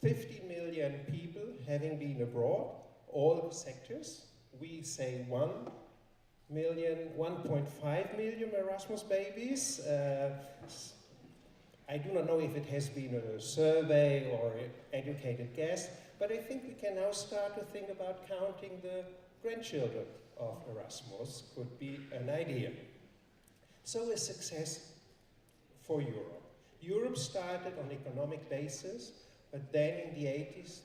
50 million people having been abroad, all sectors. We say 1.5 million Erasmus babies. I do not know if it has been a survey or an educated guess, but I think we can now start to think about counting the grandchildren of Erasmus. Could be an idea. So a success for Europe. Europe started on economic basis, but then in the 80s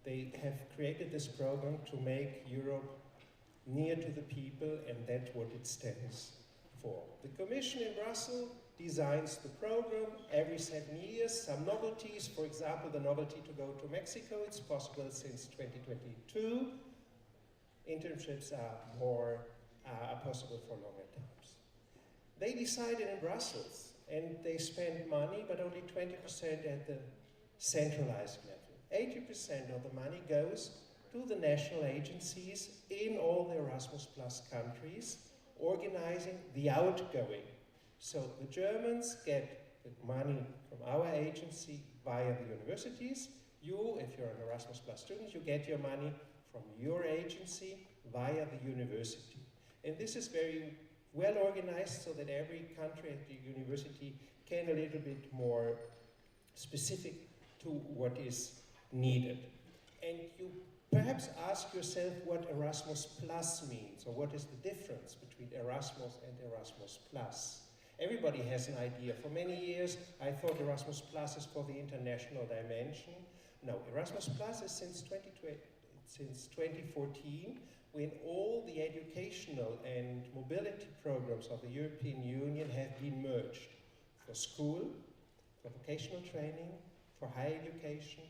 they have created this program to make Europe near to the people, and that's what it stands for. The Commission in Brussels designs the program every 7 years. Some novelties, for example, the novelty to go to Mexico, it's possible since 2022. Internships are possible for longer times. They decided in Brussels, and they spend money, but only 20% at the centralized level. 80% of the money goes to the national agencies in all the Erasmus Plus countries, organizing the outgoing. So the Germans get the money from our agency via the universities. You, if you're an Erasmus Plus student, you get your money from your agency via the university. And this is very well organized so that every country at the university can a little bit more specific to what is needed. And you perhaps ask yourself what Erasmus Plus means, or what is the difference between Erasmus and Erasmus Plus. Everybody has an idea. For many years, I thought Erasmus Plus is for the international dimension. No, Erasmus Plus is since 2014, when all the the educational and mobility programs of the European Union have been merged for school, for vocational training, for higher education,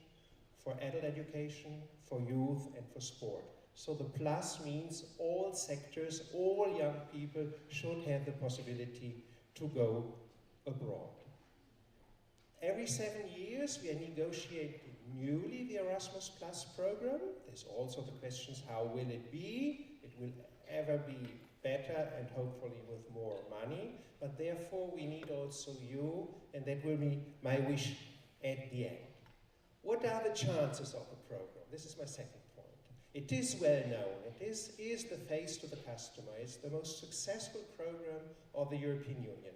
for adult education, for youth, and for sport. So the plus means all sectors, all young people should have the possibility to go abroad. Every 7 years we are negotiating newly the Erasmus Plus program. There's also the questions, how will it be? It will ever be better and hopefully with more money, but therefore we need also you, and that will be my wish at the end. What are the chances of the program? This is my second point. It is well known. It is the face to the customer. It's the most successful program of the European Union.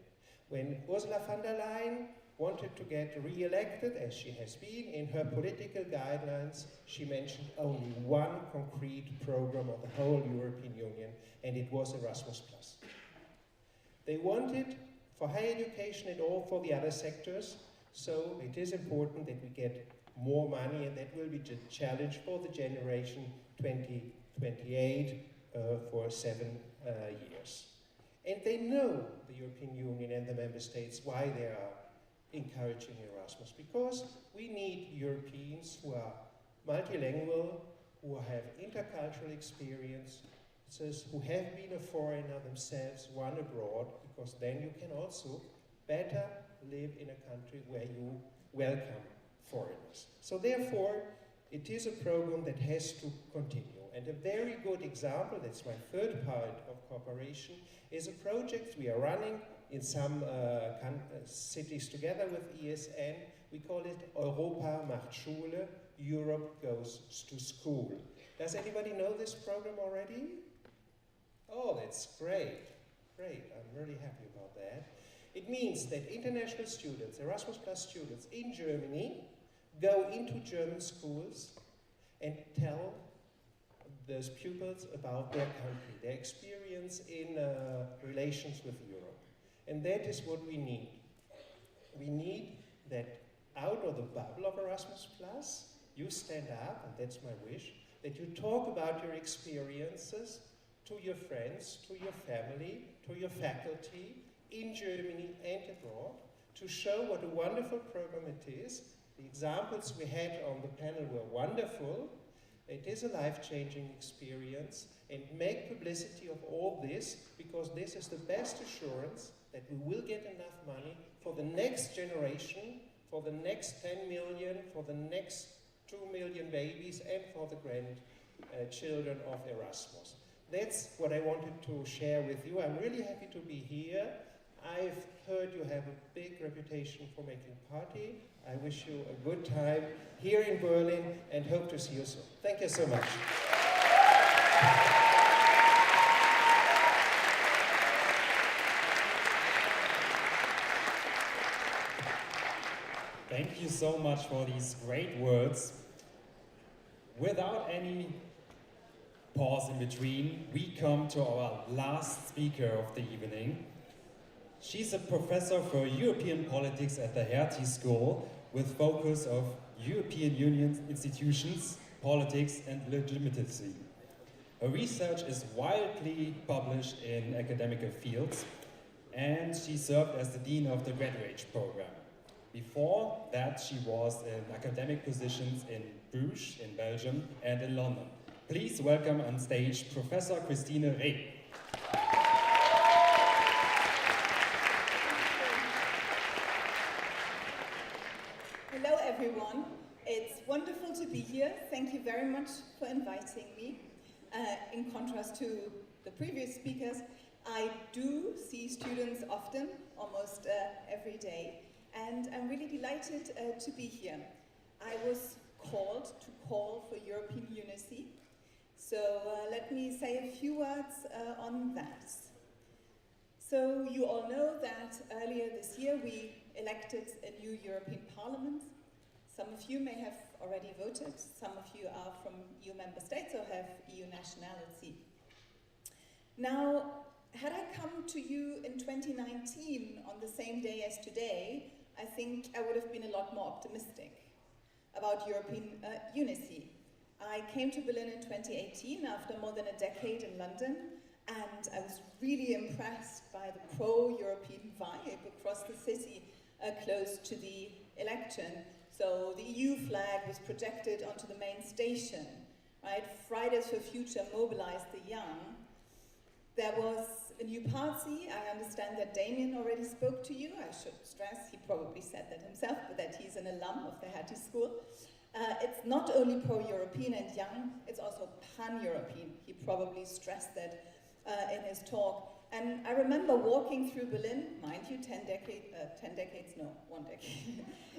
When Ursula von der Leyen wanted to get re-elected, as she has been, in her political guidelines, she mentioned only one concrete program of the whole European Union, and it was Erasmus Plus. They wanted for higher education and all for the other sectors, so it is important that we get more money, and that will be the challenge for the generation 2028 for 7 years. And they know, the European Union and the member states, why they are encouraging Erasmus, because we need Europeans who are multilingual, who have intercultural experiences, who have been a foreigner themselves, one abroad, because then you can also better live in a country where you welcome foreigners. So therefore, it is a program that has to continue. And a very good example, that's my third part of cooperation, is a project we are running in some cities together with ESN. We call it Europa macht Schule, Europe goes to school. Does anybody know this program already? Oh, that's great. Great, I'm really happy about that. It means that international students, Erasmus Plus students in Germany, go into German schools and tell those pupils about their country, their experience in relations with Europe. And that is what we need. We need that out of the bubble of Erasmus Plus, you stand up, and that's my wish, that you talk about your experiences to your friends, to your family, to your faculty, in Germany and abroad, to show what a wonderful program it is. The examples we had on the panel were wonderful. It is a life-changing experience, and make publicity of all this, because this is the best assurance that we will get enough money for the next generation, for the next 10 million, for the next 2 million babies, and for the grandchildren of Erasmus. That's what I wanted to share with you. I'm really happy to be here. I've heard you have a big reputation for making party. I wish you a good time here in Berlin and hope to see you soon. Thank you so much. Thank you so much for these great words. Without any pause in between, we come to our last speaker of the evening. She's a professor for European politics at the Hertie School with focus of European Union institutions, politics and legitimacy. Her research is widely published in academic fields, and she served as the Dean of the Graduate Program. Before that, she was in academic positions in Bruges, in Belgium, and in London. Please welcome on stage Professor Christine Reh. Hello everyone, it's wonderful to be here. Thank you very much for inviting me. In contrast to the previous speakers, I do see students often, almost every day, and I'm really delighted to be here. I was called to call for European unity, so let me say a few words on that. So you all know that earlier this year we elected a new European Parliament. Some of you may have already voted, some of you are from EU member states or have EU nationality. Now, had I come to you in 2019 on the same day as today, I think I would have been a lot more optimistic about European unity. I came to Berlin in 2018 after more than a decade in London, and I was really impressed by the pro-European vibe across the city close to the election. So the EU flag was projected onto the main station, right? Fridays for Future mobilized the young. There was a new party. I understand that Damien already spoke to you. I should stress, he probably said that himself, but that he's an alum of the Hattie School. It's not only pro-European and young, it's also pan-European. He probably stressed that in his talk. And I remember walking through Berlin, mind you, 1 decade,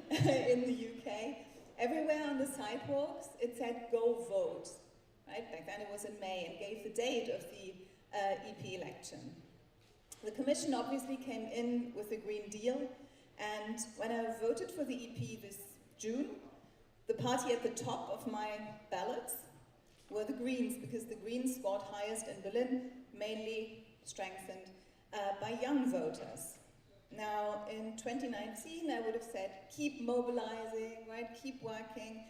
in the UK. Everywhere on the sidewalks, it said, "Go vote." Right? Back then it was in May, and gave the date of the EP election. The Commission obviously came in with a Green Deal, and when I voted for the EP this June, the party at the top of my ballots were the Greens, because the Greens scored highest in Berlin, mainly strengthened by young voters. Now, in 2019, I would have said, keep mobilizing, right? Keep working,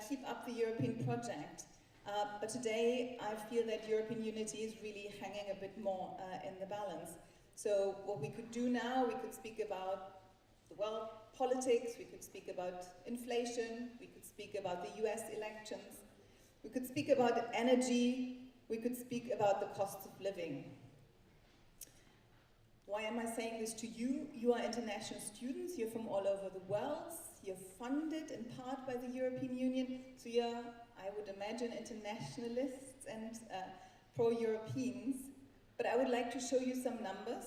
keep up the European project. But today, I feel that European unity is really hanging a bit more in the balance. So what we could do now, we could speak about the world politics, we could speak about inflation, we could speak about the US elections, we could speak about energy, we could speak about the cost of living. Why am I saying this to you? You are international students, you're from all over the world, you're funded in part by the European Union, so you're, I would imagine, internationalists and pro-Europeans. But I would like to show you some numbers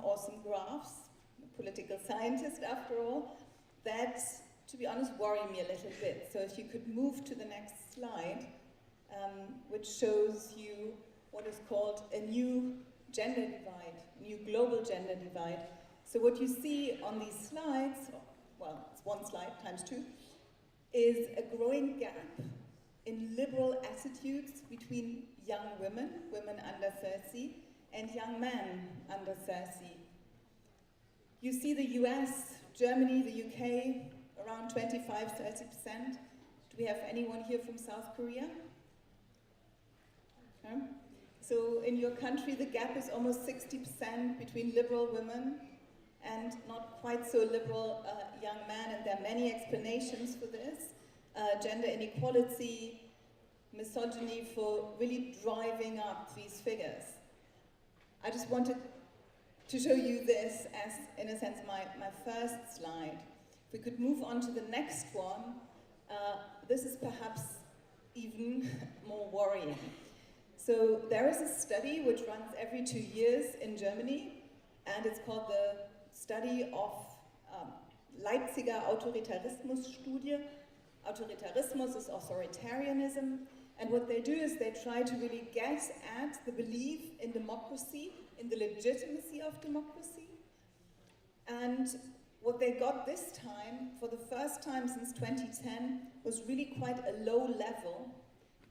or some graphs, political scientist after all, that, to be honest, worry me a little bit. So if you could move to the next slide, which shows you what is called a new gender divide, new global gender divide. So what you see on these slides, well, it's one slide times two, is a growing gap in liberal attitudes between young women, women under 30, and young men under 30. You see the US, Germany, the UK, around 25-30%. Do we have anyone here from South Korea? No? So in your country, the gap is almost 60% between liberal women and not quite so liberal young men, and there are many explanations for this. Gender inequality, misogyny for really driving up these figures. I just wanted to show you this as, in a sense, my first slide. If we could move on to the next one, this is perhaps even more worrying. So there is a study which runs every 2 years in Germany, and it's called the study of Leipziger Autoritarismus-Studie. Autoritarismus is authoritarianism, and what they do is they try to really get at the belief in democracy, in the legitimacy of democracy. And what they got this time, for the first time since 2010, was really quite a low level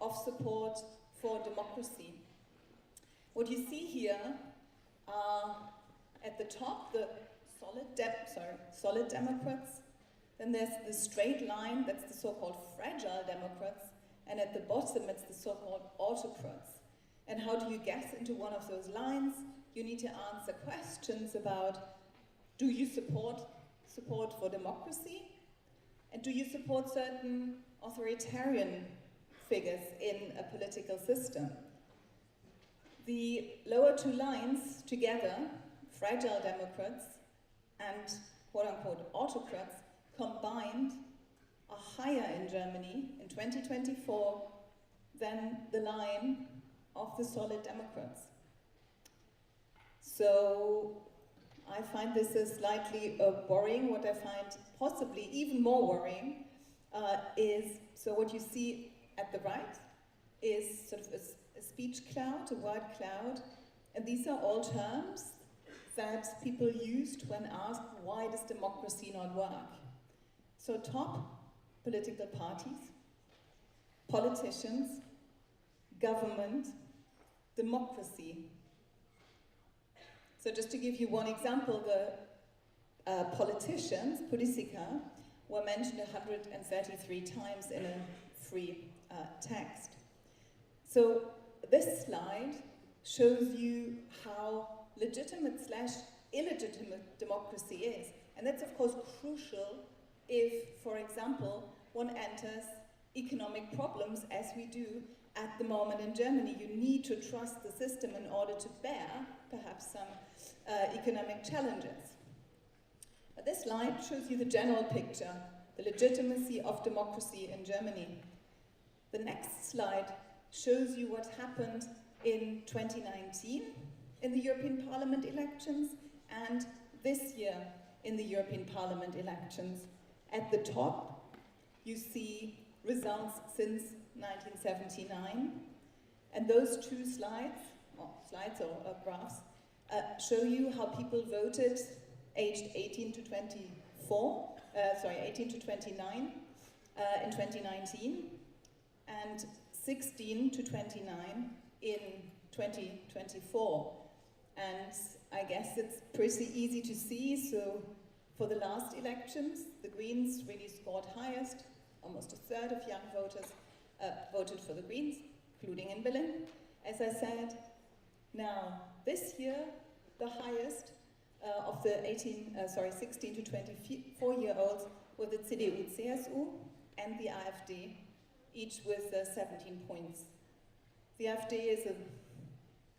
of support for democracy. What you see here are at the top the solid Democrats. Then there's the straight line, that's the so-called fragile Democrats, and at the bottom it's the so-called autocrats. And how do you get into one of those lines? You need to answer questions about, do you support for democracy? And do you support certain authoritarian figures in a political system? The lower two lines together, fragile Democrats and quote-unquote autocrats, combined are higher in Germany in 2024 than the line of the solid Democrats. So I find this is slightly worrying. What I find possibly even more worrying is, so what you see at the right is sort of a speech cloud, a word cloud, and these are all terms that people used when asked, why does democracy not work? So top, political parties, politicians, government, democracy. So just to give you one example, the politicians, Politiker, were mentioned 133 times in a free text. So this slide shows you how legitimate / illegitimate democracy is. And that's of course crucial if, for example, one enters economic problems as we do at the moment in Germany. You need to trust the system in order to bear perhaps some economic challenges. But this slide shows you the general picture, the legitimacy of democracy in Germany. The next slide shows you what happened in 2019 in the European Parliament elections and this year in the European Parliament elections. At the top, you see results since 1979, and those two slides, or graphs, show you how people voted aged 18 to 29 in 2019, and 16 to 29 in 2024. And I guess it's pretty easy to see. So for the last elections, the Greens really scored highest. Almost a third of young voters voted for the Greens, including in Berlin, as I said. Now, this year, the highest of the 16 to 24-year-olds were the CDU-CSU and the AfD, each with 17 points. The AfD is a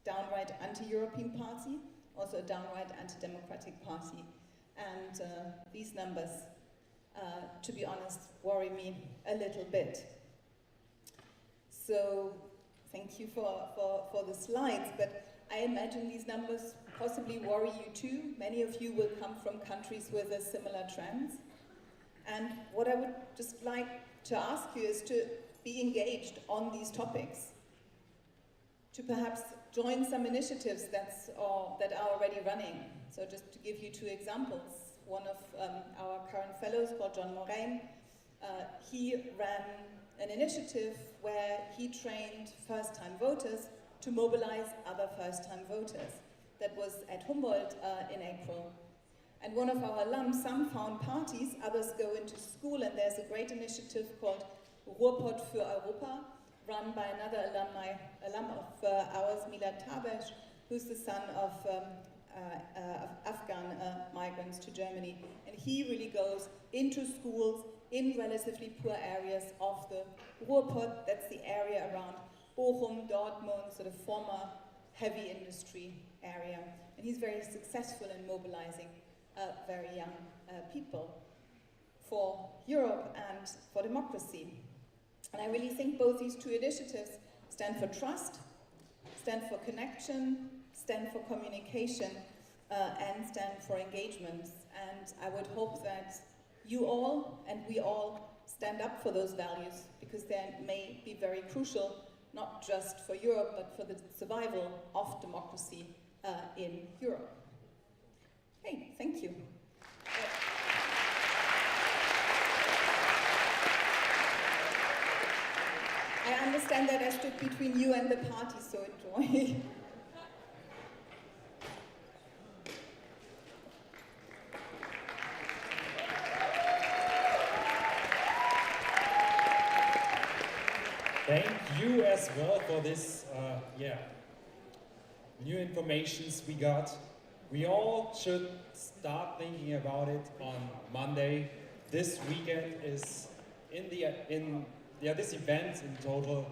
downright anti-European party, also a downright anti-democratic party. And these numbers, to be honest, worry me a little bit. So thank you for the slides, but I imagine these numbers possibly worry you too. Many of you will come from countries with a similar trends. And what I would just like to ask you is to be engaged on these topics, to perhaps join some initiatives that are already running. So just to give you two examples, one of our current fellows called John Moraine, he ran an initiative where he trained first-time voters to mobilize other first-time voters. That was at Humboldt in April. And one of our alums, some found parties, others go into school, and there's a great initiative called Ruhrpott für Europa, run by another alum of ours, Milad Tabesh, who's the son of Afghan migrants to Germany. And he really goes into schools in relatively poor areas of the Ruhrpott. That's the area around Bochum, Dortmund, sort of former heavy industry area. And he's very successful in mobilizing very young people for Europe and for democracy. And I really think both these two initiatives stand for trust, stand for connection, stand for communication, and stand for engagement. And I would hope that you all and we all stand up for those values, because they may be very crucial, not just for Europe, but for the survival of democracy in Europe. Hey, thank you. I understand that I stood between you and the party, so enjoy. Thank you as well for this, new informations we got. We all should start thinking about it on Monday. This weekend is this event in total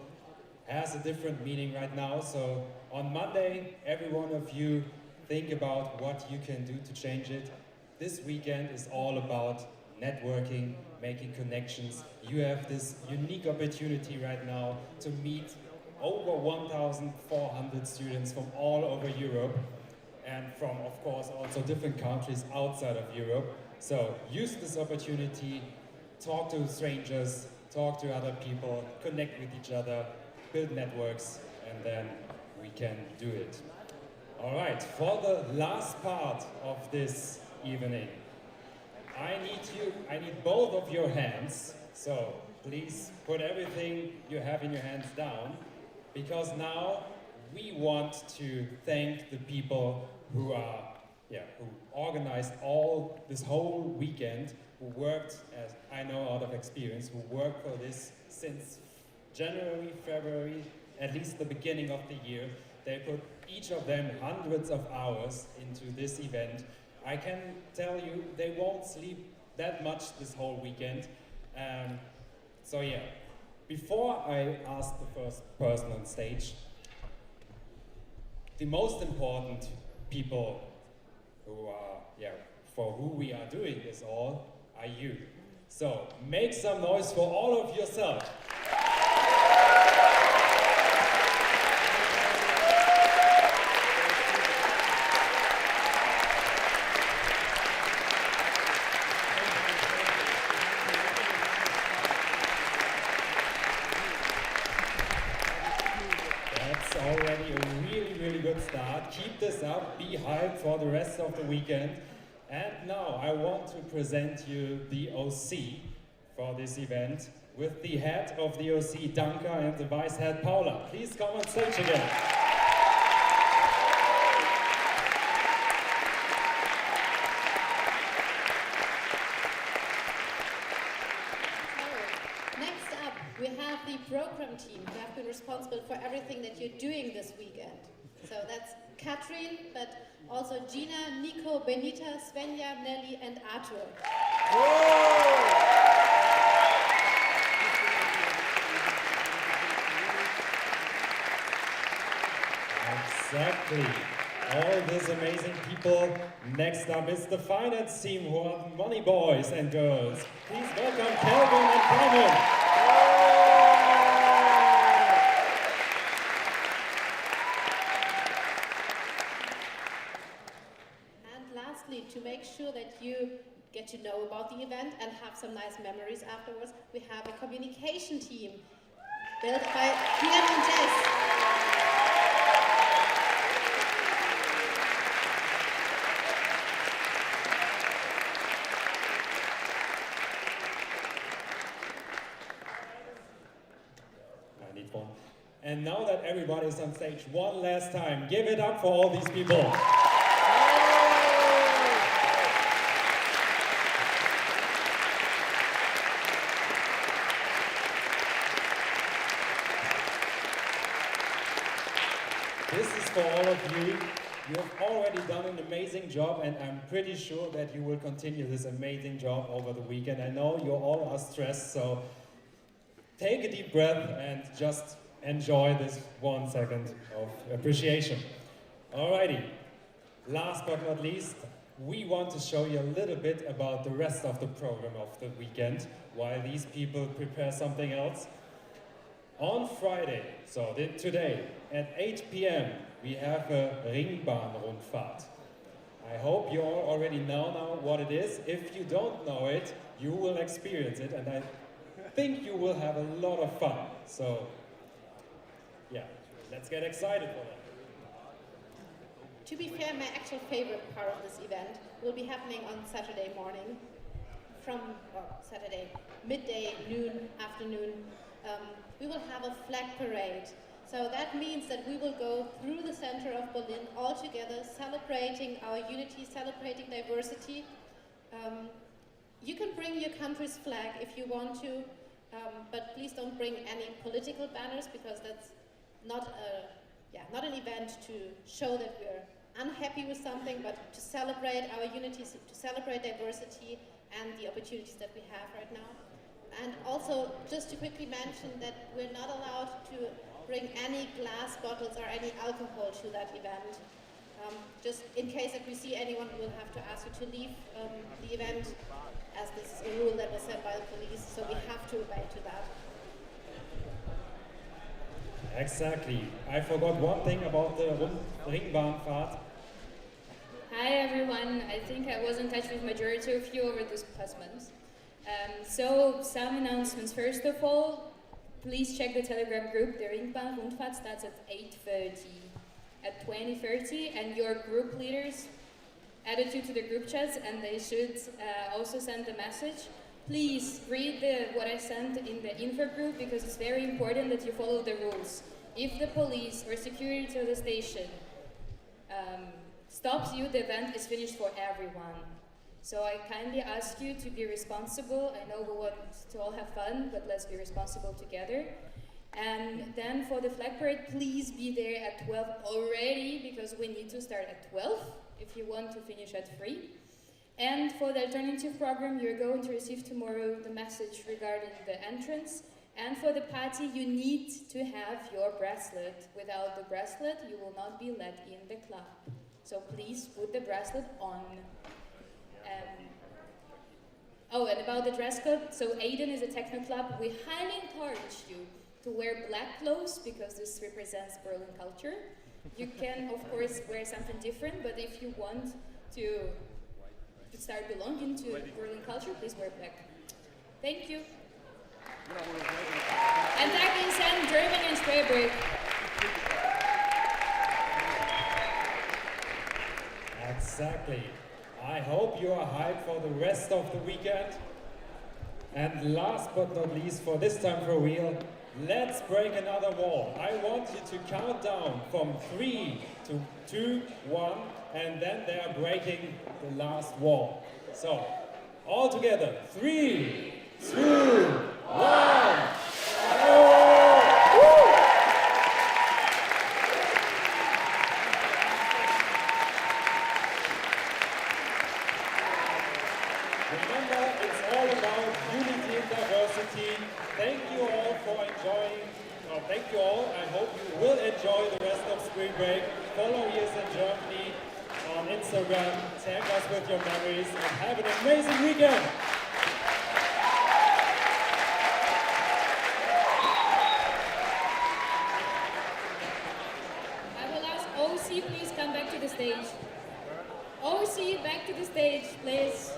has a different meaning right now. So on Monday, every one of you think about what you can do to change it. This weekend is all about networking, making connections. You have this unique opportunity right now to meet over 1,400 students from all over Europe, and from, of course, also different countries outside of Europe. So use this opportunity, talk to strangers, talk to other people, connect with each other, build networks, and then we can do it. All right, for the last part of this evening, I need both of your hands, so please put everything you have in your hands down, because now we want to thank the people who organized this whole weekend, who worked, as I know out of experience, who worked for this since January, February, at least the beginning of the year. They put each of them hundreds of hours into this event. I can tell you they won't sleep that much this whole weekend. So yeah, before I ask the first person on stage, the most important people who are, for who we are doing this all are you. So make some noise for all of yourself. That's already a really, really good start. Keep this up, be hyped for the rest of the weekend. And now I want to present you the OC for this event with the head of the OC, Danka, and the vice head, Paula. Please come on stage again. Next up, we have the program team who have been responsible for everything that you're doing this weekend. So that's Katrin, but also Gina, Nico, Benita, Svenja, Nelly, and Arthur. Exactly. All these amazing people. Next up is the finance team, who are the money boys and girls. Please welcome Kelvin and Simon. And lastly, to make sure that you get to know about the event and have some nice memories afterwards, we have a communication team built by Kian and Jess. I need one. And now that everybody is on stage, one last time, give it up for all these people. This is for all of you. You have already done an amazing job, and I'm pretty sure that you will continue this amazing job over the weekend. I know you all are stressed, so take a deep breath and just enjoy this 1 second of appreciation. Alrighty, last but not least, we want to show you a little bit about the rest of the program of the weekend, while these people prepare something else. On Friday, so today, at 8 p.m., we have a Ringbahnrundfahrt. I hope you all already know now what it is. If you don't know it, you will experience it, and I think you will have a lot of fun. So, yeah, let's get excited for that. To be fair, my actual favorite part of this event will be happening on Saturday morning, from Saturday midday, noon, afternoon. We will have a flag parade. So that means that we will go through the center of Berlin all together, celebrating our unity, celebrating diversity. You can bring your country's flag if you want to, but please don't bring any political banners, because that's not an event to show that we're unhappy with something, but to celebrate our unity, to celebrate diversity and the opportunities that we have right now. And also, just to quickly mention that we're not allowed to bring any glass bottles or any alcohol to that event. Just in case if we see anyone, we'll have to ask you to leave the event, as this is a rule that was set by the police, so we have to obey to that. Exactly. I forgot one thing about the Ringbahnfahrt. Hi everyone, I think I was in touch with majority of you over this past month. So some announcements. First of all, please check the Telegram group. The Ringbahnrundfahrt starts at 8:30. At 20:30, and your group leaders added you to the group chats, and they should also send a message. Please read what I sent in the info group, because it's very important that you follow the rules. If the police or security of the station stops you, the event is finished for everyone. So I kindly ask you to be responsible. I know we want to all have fun, but let's be responsible together. And then for the flag parade, please be there at 12 already, because we need to start at 12 if you want to finish at 3. And for the alternative program, you're going to receive tomorrow the message regarding the entrance. And for the party, you need to have your bracelet. Without the bracelet, you will not be let in the club. So please put the bracelet on. Oh, and about the dress code, so Aiden is a techno club. We highly encourage you to wear black clothes because this represents Berlin culture. You can, of course, wear something different, but if you want to start belonging to Berlin culture, please wear black. Thank you. And that being said, German and spray break. Exactly. I hope you are hyped for the rest of the weekend. And last but not least, for this time for real, let's break another wall. I want you to count down from 3 to 2, 1, and then they are breaking the last wall. So, all together, 3, 2, 1. Remember, it's all about unity and diversity. Thank you all for enjoying. Thank you all. I hope you will enjoy the rest of spring break. Follow ESN Germany on Instagram. Tag us with your memories and have an amazing weekend. I will ask OC, please come back to the stage. OC, back to the stage, please.